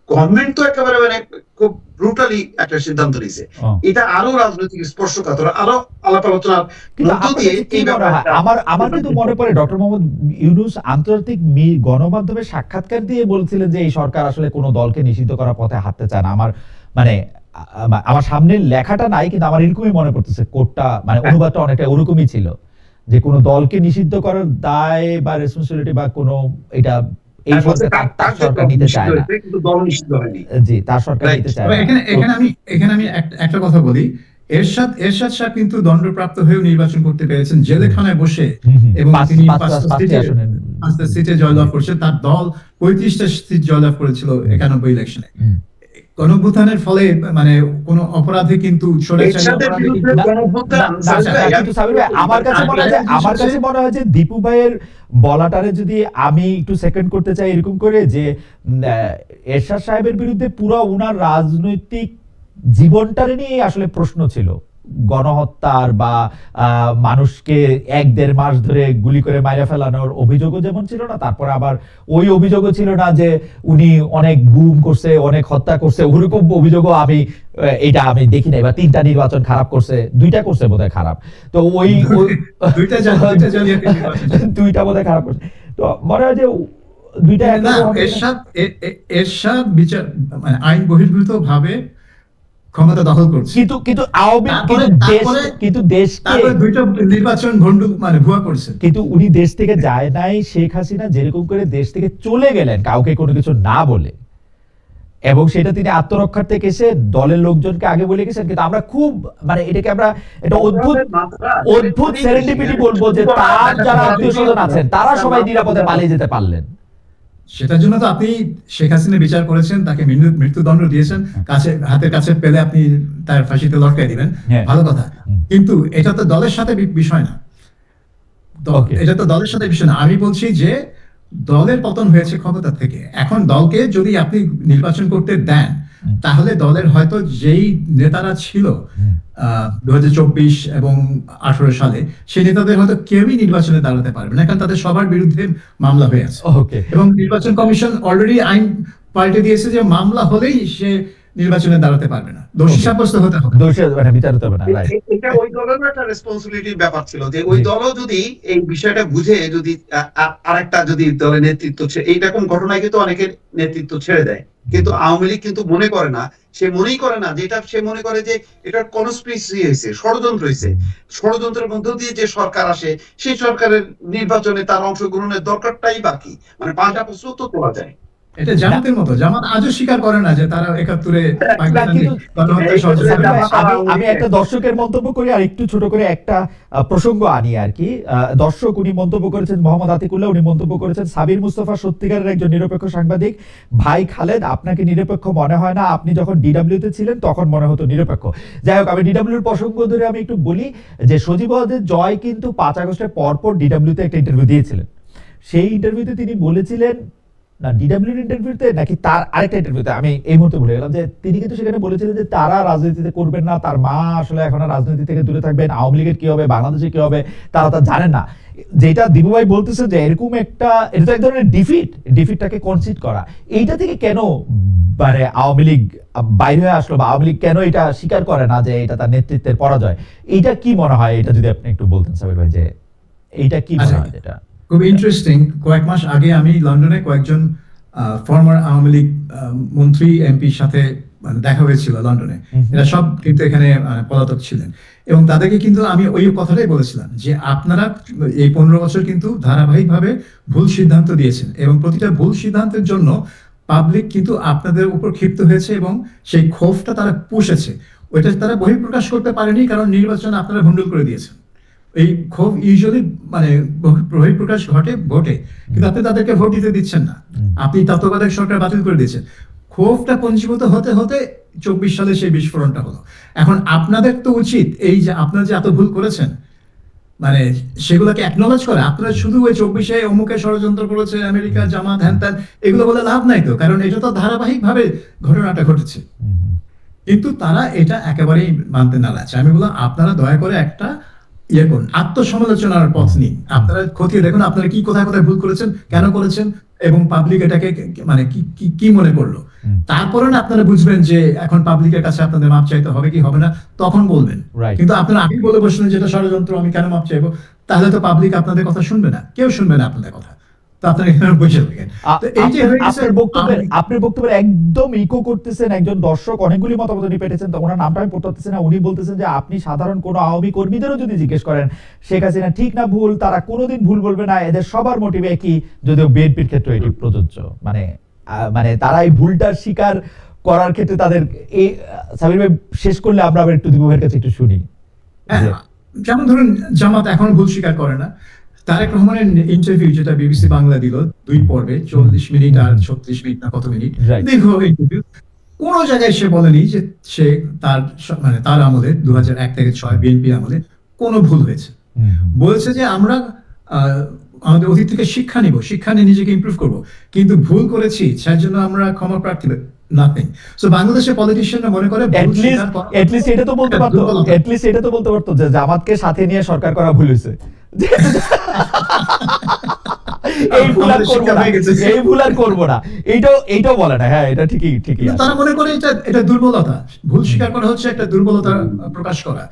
গভর্নমেন্ট তো একেবারে মানে খুব ব্রুটালি একটা সিদ্ধান্ত নিয়েছে, এটা আরো রাজনৈতিক স্পর্শকাতর, আরো আলাপ আলোচনার মধ্য দিয়ে এই ব্যাপারটা আমার কিন্তু মনে পড়ে ডক্টর মোহাম্মদ ইউনূস আন্তর্জাতিক গণমাধ্যমে সাক্ষাৎকার দিয়ে বলছিলেন যে এই সরকার আসলে কোনো দলকে নিষিদ্ধ করার পথে হাঁটতে চায় না। আমার সামনে লেখাটা নাই, কিন্তু আমার এরকমই মনে পড়তেছে, কোটটা মানে অনুবাদটা অনেকটা ওরকমই ছিল, যে কোনো দলকে নিষিদ্ধ করার দায় বা রেসপন্সিবিলিটি বা কোনো এটা এই সরকার তার সরকার নিতে চায় না। কিন্তু দল নিষিদ্ধ হয়নি। জি, তার সরকার Right. নিতে চায় তবে না। এখানে আমি একটা কথা বলি, এরশাদ শাহ কিন্তু দণ্ডপ্রাপ্ত হয়েও নির্বাচন করতে পেরেছেন জেলখানায় বসে, এবং তিনি পাঁচটি আসনে। 5টা সিটে জয়লাভ করেছেন। তার দল 35টা সিট জয়লাভ করেছিল 91 ইলেকশনে। গণঅভ্যুত্থানের ফলে মানে কোনো অপরাধে কিন্তু এরশাদের বিরুদ্ধে গণঅভ্যুত্থান, কিন্তু সাবির ভাই, আমার কাছে মনে হয় যে দীপু ভাইয়ের বলাটারে যদি আমি একটু সেকেন্ড করতে চাই এরকম করে যে এরশাদ সাহেবের বিরুদ্ধে পুরো উনার রাজনৈতিক জীবনটারে নিয়ে আসলে প্রশ্ন ছিল। গণহত্যার বা মানুষকে 1-1.5 মাস ধরে গুলি করে মাইরা ফেলানোর অভিযোগও যেমন ছিল না, তারপর আবার ওই অভিযোগও ছিল না যে উনি অনেক গুম করছে, অনেক হত্যা করছে, ওরকম অভিযোগও আমি দেখি নাই। বা 3টা নির্বাচন খারাপ করছে, 2টা করছে বোধহয় খারাপ। তো ওই 2টা বোধহয় খারাপ করছে। তো মনে হয় যে 2টা এরশাদ বিচার মানে আইন বহির্ভূত ভাবে ক্ষমতা দখল করছে, কিন্তু আওয়ামী কিন্তু দেশকে 2টা নির্বাচন মানে ভুয়া করছে। কিন্তু উনি দেশ থেকে যায় নাই। শেখ হাসিনা যেরকম করে দেশ থেকে চলে গেলেন কাউকে কোনো কিছু না বলে, এবং সেটা তিনি আত্মরক্ষার থেকে এসে দলের লোকজনকে আগে বলে গেছেন। কিন্তু আমরা খুব মানে এটাকে আমরা একটা অদ্ভুত সেরেন্ডিপিটি বলবো যে তার যারা আত্মীয় স্বজন আছেন তারা সবাই নিরাপদে পালিয়ে যেতে পারলেন। সেটার জন্য তো আপনি শেখ হাসিনা বিচার করেছেন, তাকে মৃত্যুদণ্ড দিয়েছেন, হাতের কাছে পেলে আপনি তার ফাঁসিতে লটকাই দিবেন, ভালো কথা। কিন্তু এটা তো দলের সাথে বিষয় না, এটা তো দলের সাথে বিষয় না। আমি বলছি যে দলের পতন হয়েছে ক্ষমতা থেকে। এখন দলকে যদি আপনি নির্বাচন করতে দেন, তাহলে দলের হয়তো যেই নেতারা ছিল 2024 এবং 18 সালে, সেই নেতাদের হয়তো কেউই নির্বাচনে দাঁড়াতে পারবে না, কারণ তাদের সবার বিরুদ্ধে মামলা হয়ে আছে। এবং নির্বাচন কমিশন অলরেডি আইন পাল্টে দিয়েছে যে মামলা হলেই সে নির্বাচনে দাঁড়াতে পারবে না, দোষী সাব্যস্ত হতে হবে, বিচার হতে হবে না। এটা ওই দলের একটা রেসপন্সিবিলিটির ব্যাপার ছিল যে ওই দলও যদি এই বিষয়টা বুঝে যদি আরেকটা যদি দলের নেতৃত্ব এইরকম ঘটনায় কিন্তু অনেকের নেতৃত্ব ছেড়ে দেয়। কিন্তু আওয়ামী লীগ কিন্তু মনে করে না, সে মনেই করে না যে এটা, সে মনে করে যে এটা কনস্পিরেসি হয়েছে, ষড়যন্ত্র হয়েছে। ষড়যন্ত্রের মধ্য দিয়ে যে সরকার আসে, সেই সরকারের নির্বাচনে তার অংশগ্রহণের দরকারটাই বাকি, মানে পাল্টা প্রশ্ন তো তোলা যায়। এটা জামাতের মতো, জামাত আজও স্বীকার করে না যে তারা 71-এ আমি একটা দর্শকের মন্তব্য করি আর একটু ছোট করে একটা প্রসঙ্গ আনি আর কি। দর্শক উনি মন্তব্য করেছেন, মোহাম্মদ আতিকুল্লাহ, উনি মন্তব্য করেছেন, সাবির মুস্তাফা সত্যিকারের একজন নিরপেক্ষ সাংবাদিক। ভাই খালেদ, আপনাকে নিরপেক্ষ মনে হয় না, আপনি যখন ডিডব্লিউতে ছিলেন তখন মনে হতো নিরপেক্ষ। যাই হোক, আমি ডিডব্লিউর প্রসঙ্গ ধরে আমি একটু বলি যে সজীব ওয়াজেদ জয় কিন্তু 5 আগস্টের পরপর ডিডব্লিউতে একটা ইন্টারভিউ দিয়েছিলেন। সেই ইন্টারভিউতে তিনি বলেছিলেন, না ডিডব্লিউর ইন্টারভিউতে নাকি তার আরেকটা ইন্টারভিউতে, আমি এই মুহূর্তে ভুলে গেলাম, যে তিনি কিন্তু সেখানে বলেছিলেন যে তারা রাজনীতিতে করবেন না, তার মা আসলে এখন রাজনীতি থেকে দূরে থাকবেন, আওয়ামী লীগের কি হবে, বাংলাদেশে কি হবে তারা তা জানেন না। যেটা দীপু ভাই বলতেছে যে এরকম একটা, এটা এক ধরনের ডিফিটটাকে কনসিড করা, এইটা থেকে কেন মানে আওয়ামী লীগ বাইরে হয়ে আসলো, বা আওয়ামী লীগ কেন এটা স্বীকার করে না যে এটা তার নেতৃত্বের পরাজয়? এইটা কি মনে হয়, এটা যদি আপনি একটু বলতেন সাবির ভাই, যে এইটা কি মনে হয়? এটা খুব ইন্টারেস্টিং। কয়েক মাস আগে আমি লন্ডনে কয়েকজন ফর্মার আওয়ামী লীগ মন্ত্রী এমপির সাথে দেখা হয়েছিল লন্ডনে। এরা সব কিন্তু এখানে পলাতক ছিলেন, এবং তাদেরকে কিন্তু আমি ওই কথাটাই বলেছিলাম যে আপনারা এই 15 বছর কিন্তু ধারাবাহিকভাবে ভুল সিদ্ধান্ত দিয়েছেন, এবং প্রতিটা ভুল সিদ্ধান্তের জন্য পাবলিক কিন্তু আপনাদের উপর ক্ষিপ্ত হয়েছে, এবং সেই ক্ষোভটা তারা পুষেছে। ওইটা তারা বহিঃপ্রকাশ করতে পারেনি, কারণ নির্বাচন আপনারা ভণ্ডুল করে দিয়েছেন। এই ক্ষোভ ইউজুয়ালি মানে বহিঃপ্রকাশ ঘটে ভোটে, কিন্তু আপনি তাদেরকে ভোট দিতে দিচ্ছেন না, আপনি তত্ত্বাবধায়ক সরকার বাতিল করে দিচ্ছেন। ক্ষোভটা পঞ্জীভূত হতে হতে 24 সালে সেই বিস্ফোরণটা হলো। এখন আপনাদের তো উচিত এই যে আপনারা যে এত ভুল করেছেন, মানে সেগুলোকে অ্যাকনলেজ করে। আপনারা শুধু ওই 24-এ অমুকে ষড়যন্ত্র করেছে, আমেরিকা, জামাত, হ্যান ত্যান, এগুলো বলে লাভ নাই তো, কারণ এটা তো ধারাবাহিকভাবে ঘটনাটা ঘটেছে। কিন্তু তারা এটা একেবারেই মানতে নারাজ। আমি বললাম আপনারা দয়া করে একটা করুন, আত্মসমালোচনার পথ নিন, আপনারা খতিয়ে দেখুন আপনারা কি কোথায় কোথায় ভুল করেছেন, কেন করেছেন, এবং পাবলিক এটাকে মানে কি মনে করলো। তারপরে না আপনারা বুঝবেন যে এখন পাবলিকের কাছে আপনাদের মাপ চাইতে হবে কি হবে না, তখন বলবেন। কিন্তু আপনারা আগেই বলে বসলেন যেটা ষড়যন্ত্র, আমি কেন মাপ চাইবো, তাহলে তো পাবলিক আপনাদের কথা শুনবে না, কেউ শুনবে না আপনাদের কথা। তো আপনারা এখানে বসে থাকেন। তো এই যে হয়ে গেছে, আপনার বক্তব্যের একদম ইকো করতেছেন একজন দর্শক, অনেকগুলি মতামত উনি পেটেছেন, তো ওনার নামটা আমি পড়তে পারতেছি না। উনি বলতেছেন যে আপনি সাধারণ কোনো আওয়ামী কর্মীদেরও যদি জিজ্ঞেস করেন শেখ হাসিনা ঠিক না ভুল, তারা কোনোদিন ভুল বলবে না, এদের সবার মোটিভ একই, যদিও বিএনপির ক্ষেত্রে এটি প্রযোজ্য। মানে তারা এই ভুলটার স্বীকার করার ক্ষেত্রে তাদের এই সাবির ভাই শেষ করলে আমরা আবার একটু দিবু ভাইয়ের কাছে একটু শুনি। যেমন ধরুন জামাত এখন ভুল স্বীকার করে না। তারেক রহমানের ইন্টারভিউ যেটা বিবিসি বাংলা দিল 2 পর্বে 40 মিনিট আর 36 মিনিট না কত মিনিট দীর্ঘ ইন্টারভিউ, কোন জায়গায় সে বলেনি যে সে তার আমলে 2001 থেকে 6 বিএনপি আমলে কোনো ভুল হয়েছে। বলেছে যে আমরা আমাদের অতীত থেকে শিক্ষা নিব, শিক্ষা নিয়ে নিজেকে ইমপ্রুভ করব, কিন্তু ভুল করেছি সেই জন্য আমরা ক্ষমা প্রার্থী নাথিং। সো বাংলাদেশের পলিটিশিয়ানরা মনে করে এট লিস্ট এটা তো বলতে পারতো যে জামাতকে সাথে নিয়ে সরকার করা ভুল হয়েছে, এই ভুল আর করবো না, এইটাও বলে না। হ্যাঁ, এটা ঠিকই। তারা মনে করে এটা দুর্বলতা, ভুল স্বীকার করা হচ্ছে একটা দুর্বলতা প্রকাশ করা।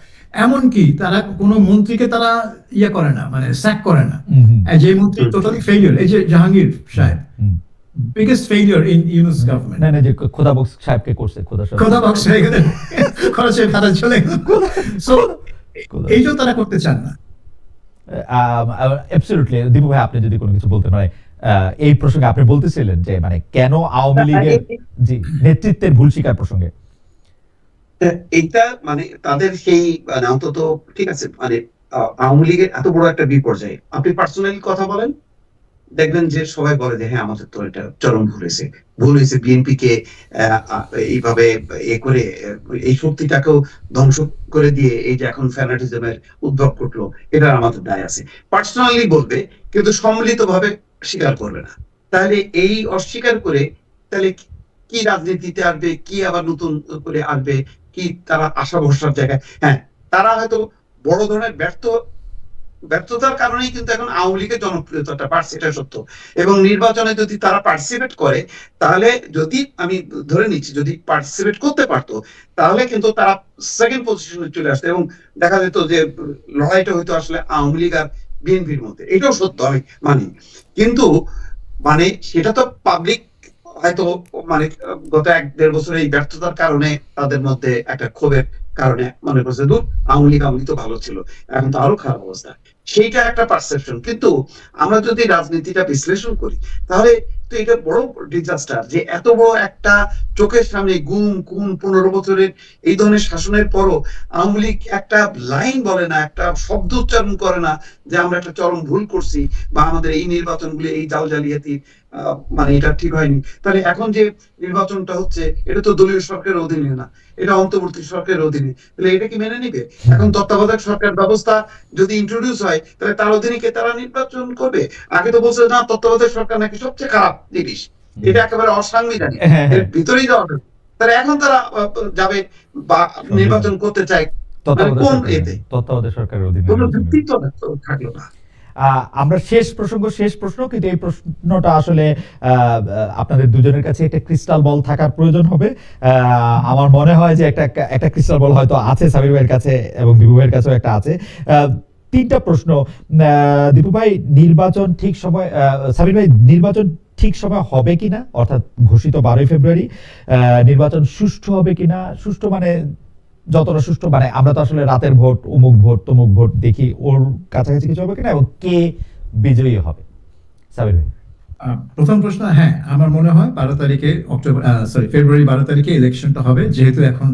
এমনকি তারা কোন মন্ত্রীকে তারা ইয়ে করে না, মানে স্যাক করে না। যে মন্ত্রী টোটালি ফেলিওর, এই যে জাহাঙ্গীর সাহেব, biggest failure in Yunus government. না যে খোদাবক্স সাহেবকে করছে, খোদাবক্স হয়ে গেলেন, খরচের খাতা চলে গেল। সো এইটাও তারা করতে চান না। অ্যাবসলিউটলি। দীপু ভাই, আপনি যদি কোনো কিছু বলতে হয় এই প্রসঙ্গে, আপনি বলতেছিলেন যে মানে কেন আওয়ামী লীগের নেতৃত্বের ভুল স্বীকার প্রসঙ্গে এইটা মানে তাদের সেই মানে অন্তত ঠিক আছে, মানে আওয়ামী লীগের এত বড় একটা বিপর্যয়, আপনি পার্সোনালি কথা বলেন, দেখবেন যে সবাই বলে যে হ্যাঁ আমাদের তো এটা চরম ভুল হয়েছে বিএনপি কে এইভাবে করে এই শক্তিটাকেও ধ্বংস করে দিয়ে এই যে এখন ফ্যানাটিজমের উদ্ভব ঘটলো, এটা আমাদের দায় আছে, পার্সোনালি বলবে, কিন্তু সম্মিলিত ভাবে স্বীকার করবে না। তাহলে এই অস্বীকার করে তাহলে কি রাজনীতিতে আসবে, কি আবার নতুন করে আসবে, কি তারা আশা ভরসার জায়গায়? হ্যাঁ, তারা হয়তো বড় ধরনের ব্যর্থতার কারণেই কিন্তু এখন আওয়ামী লীগের জনপ্রিয়তাটা বাড়ছে, এটা সত্য। এবং নির্বাচনে যদি তারা পার্টিসিপেট করে, তাহলে যদি আমি ধরে নিচ্ছি যদি পার্টিসিপেট করতে পারতো, তাহলে কিন্তু তারা সেকেন্ড পজিশনে চলে আসতো এবং দেখা যেত যে লড়াইটা হয়তো আসলে আওয়ামী লীগ আর বিএনপির মধ্যে, এটাও সত্য, আমি মানি। কিন্তু মানে সেটা তো পাবলিক হয়তো মানে গত 1-1.5 বছরের এই ব্যর্থতার কারণে তাদের মধ্যে একটা ক্ষোভের কারণে মনে করছে দূর আওয়ামী লীগ তো ভালো ছিল, এখন তো আরো খারাপ অবস্থা, সেইটা একটা পারসেপশন। কিন্তু আমরা যদি রাজনীতিটা বিশ্লেষণ করি, তাহলে তো এটা বড় ডিজাস্টার যে এত বড় একটা চোখের সামনে গুম খুন 15 বছরের এই ধরনের শাসনের পরও আওয়ামী লীগ একটা লাইন বলে না, একটা শব্দ উচ্চারণ করে না যে আমরা একটা চরম ভুল করছি বা আমাদের এই নির্বাচনগুলি এই জালিয়াতি মানে এটা ঠিক হয়নি। তাহলে এখন যে নির্বাচনটা হচ্ছে এটা তো দলীয় সরকারের অধীনে না, এটা অন্তর্বর্তী সরকারের অধীনে, তাহলে এটা কি মেনে নিবে? এখন তত্ত্বাবধায়ক সরকার ব্যবস্থা যদি ইন্ট্রোডিউস হয়, তাহলে তার অধীনে কে তারা নির্বাচন করবে? আগে তো বলছে না তত্ত্বাবধায়ক সরকার নাকি সবচেয়ে খারাপ জিনিস, এটা একেবারে অসাংবিধানিক, এর ভিতরেই যাওয়া হবে। তাহলে এখন তারা যাবে বা নির্বাচন করতে চায় তত্ত্বাবধায়ক সরকারের অধীনে, কোনো ভিত্তি তো থাকলো না। আমরা শেষ প্রশ্ন, কিন্তু এই প্রশ্নটা আসলে আপনাদের দুজনের কাছে একটা ক্রিস্টাল বল থাকার প্রয়োজন হবে। আমার মনে হয় যে একটা ক্রিস্টাল বল হয়তো আছে সাবির ভাইয়ের কাছে এবং দীপু ভাইয়ের কাছেও একটা আছে। 3টা প্রশ্ন। দীপু ভাই, নির্বাচন ঠিক সময়, সাবির ভাই নির্বাচন ঠিক সময় হবে কিনা, অর্থাৎ ঘোষিত 12ই ফেব্রুয়ারি, নির্বাচন সুষ্ঠু হবে কিনা, সুষ্ঠু মানে যতটা সুষ্ঠু, মানে আমরা তো আসলে রাতের ভোট, অমুক ভোট তমুক ভোট দেখি, ওর কাছাকাছি কিছু হবে কিনা, এবং কে বিজয়ী হবে? সাবির ভাই, প্রথম প্রশ্ন, হ্যাঁ আমার মনে হয় ফেব্রুয়ারি 12 তারিখে ইলেকশনটা হবে, যেহেতু এখন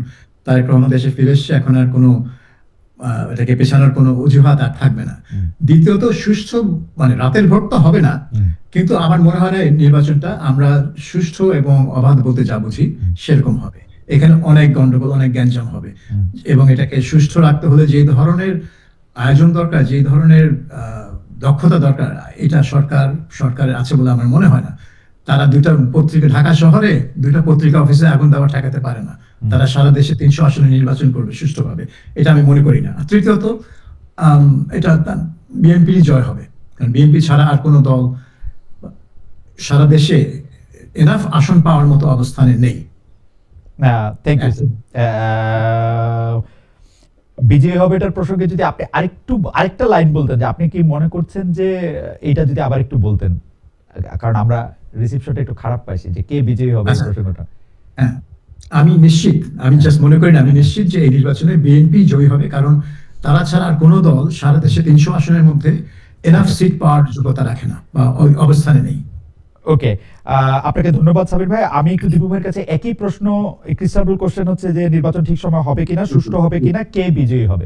তারেক রহমান দেশে ফিরে এসছে, এখন আর কোনো এটাকে পেছানোর কোনো অজুহাত আর থাকবে না। দ্বিতীয়ত সুষ্ঠু মানে রাতের ভোট তো হবে না, কিন্তু আমার মনে হয় না নির্বাচনটা আমরা সুষ্ঠু এবং অবাধ বলতে যা বুঝি সেরকম হবে। এখানে অনেক গন্ডগোল, অনেক গ্যাঞ্জাম হবে, এবং এটাকে সুষ্ঠু রাখতে হলে যে ধরনের আয়োজন দরকার, যে ধরনের দক্ষতা দরকার, এটা সরকারের আছে বলে আমার মনে হয় না। তারা 2টা পত্রিকা, ঢাকা শহরে 2টা পত্রিকা অফিসে আগুন দেওয়া ঠেকাতে পারে না, তারা সারা দেশে 300 আসনে নির্বাচন করবে সুষ্ঠুভাবে, এটা আমি মনে করি না। তৃতীয়ত এটা বিএনপির জয় হবে, কারণ বিএনপি ছাড়া আর কোনো দল সারা দেশে এনাফ আসন পাওয়ার মতো অবস্থানে নেই। Thank you. বিজয়ী হবে এটার প্রসঙ্গে যদি আপনি আরেকটা লাইন বলতেন, যে আপনি কি মনে করছেন যে এইটা যদি আবার একটু বলতেন, কারণ আমরা রিসিপশনটা একটু খারাপ পাইছি যে কে বিজয়ী হবে এই আচ্ছা। প্রসঙ্গটা। হ্যাঁ, আমি নিশ্চিত, আমি জাস্ট মনে করি না, আমি নিশ্চিত যে এই নির্বাচনে বিএনপি জয়ী হবে, কারণ তারা ছাড়া আর কোনো দল সারা দেশে 300 আসনের মধ্যে এনাফ সিট পাওয়ার যোগ্যতা রাখে না বা ওই অবস্থানে নেই। ওকে, আপনাকে ধন্যবাদ সাবির ভাই। আমি একটু দীপু ভাইয়ের কাছে একই প্রশ্ন, ক্রিস্টাল বল কোশ্চেন হচ্ছে যে নির্বাচন ঠিক সময় হবে কিনা, সুষ্ঠু হবে কিনা, কে বিজয়ী হবে?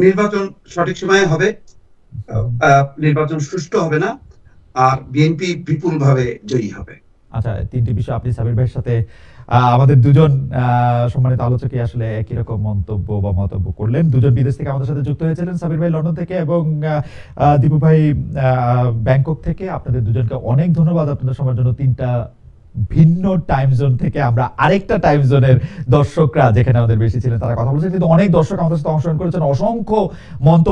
নির্বাচন সঠিক সময়ে হবে, নির্বাচন সুষ্ঠু হবে না, আর বিএনপি বিপুলভাবে জয়ী হবে। আচ্ছা, তিনটি বিষয় আপনি সাবির ভাইয়ের সাথে আমাদের দুজন সম্মানিত আলোচকই আসলে একই রকম মন্তব্য বা মন্তব্য করলেন। দুজন বিদেশ থেকে আমাদের সাথে যুক্ত হয়েছিলেন, সাবির ভাই লন্ডন থেকে এবং দীপু ভাই ব্যাংকক থেকে। আপনাদের দুজনকে অনেক ধন্যবাদ আপনাদের সময়ের জন্য। তিনটা ভিন্ন টাইম জোন থেকে আমরা আরেকটা টাইম জোনের দর্শকরা যেখানে আমাদের বেশি ছিলেন তারা কথা বলছেন, কিন্তু অনেক দর্শক আমাদের সাথে অংশগ্রহণ করেছেন, অসংখ্য মন্তব্য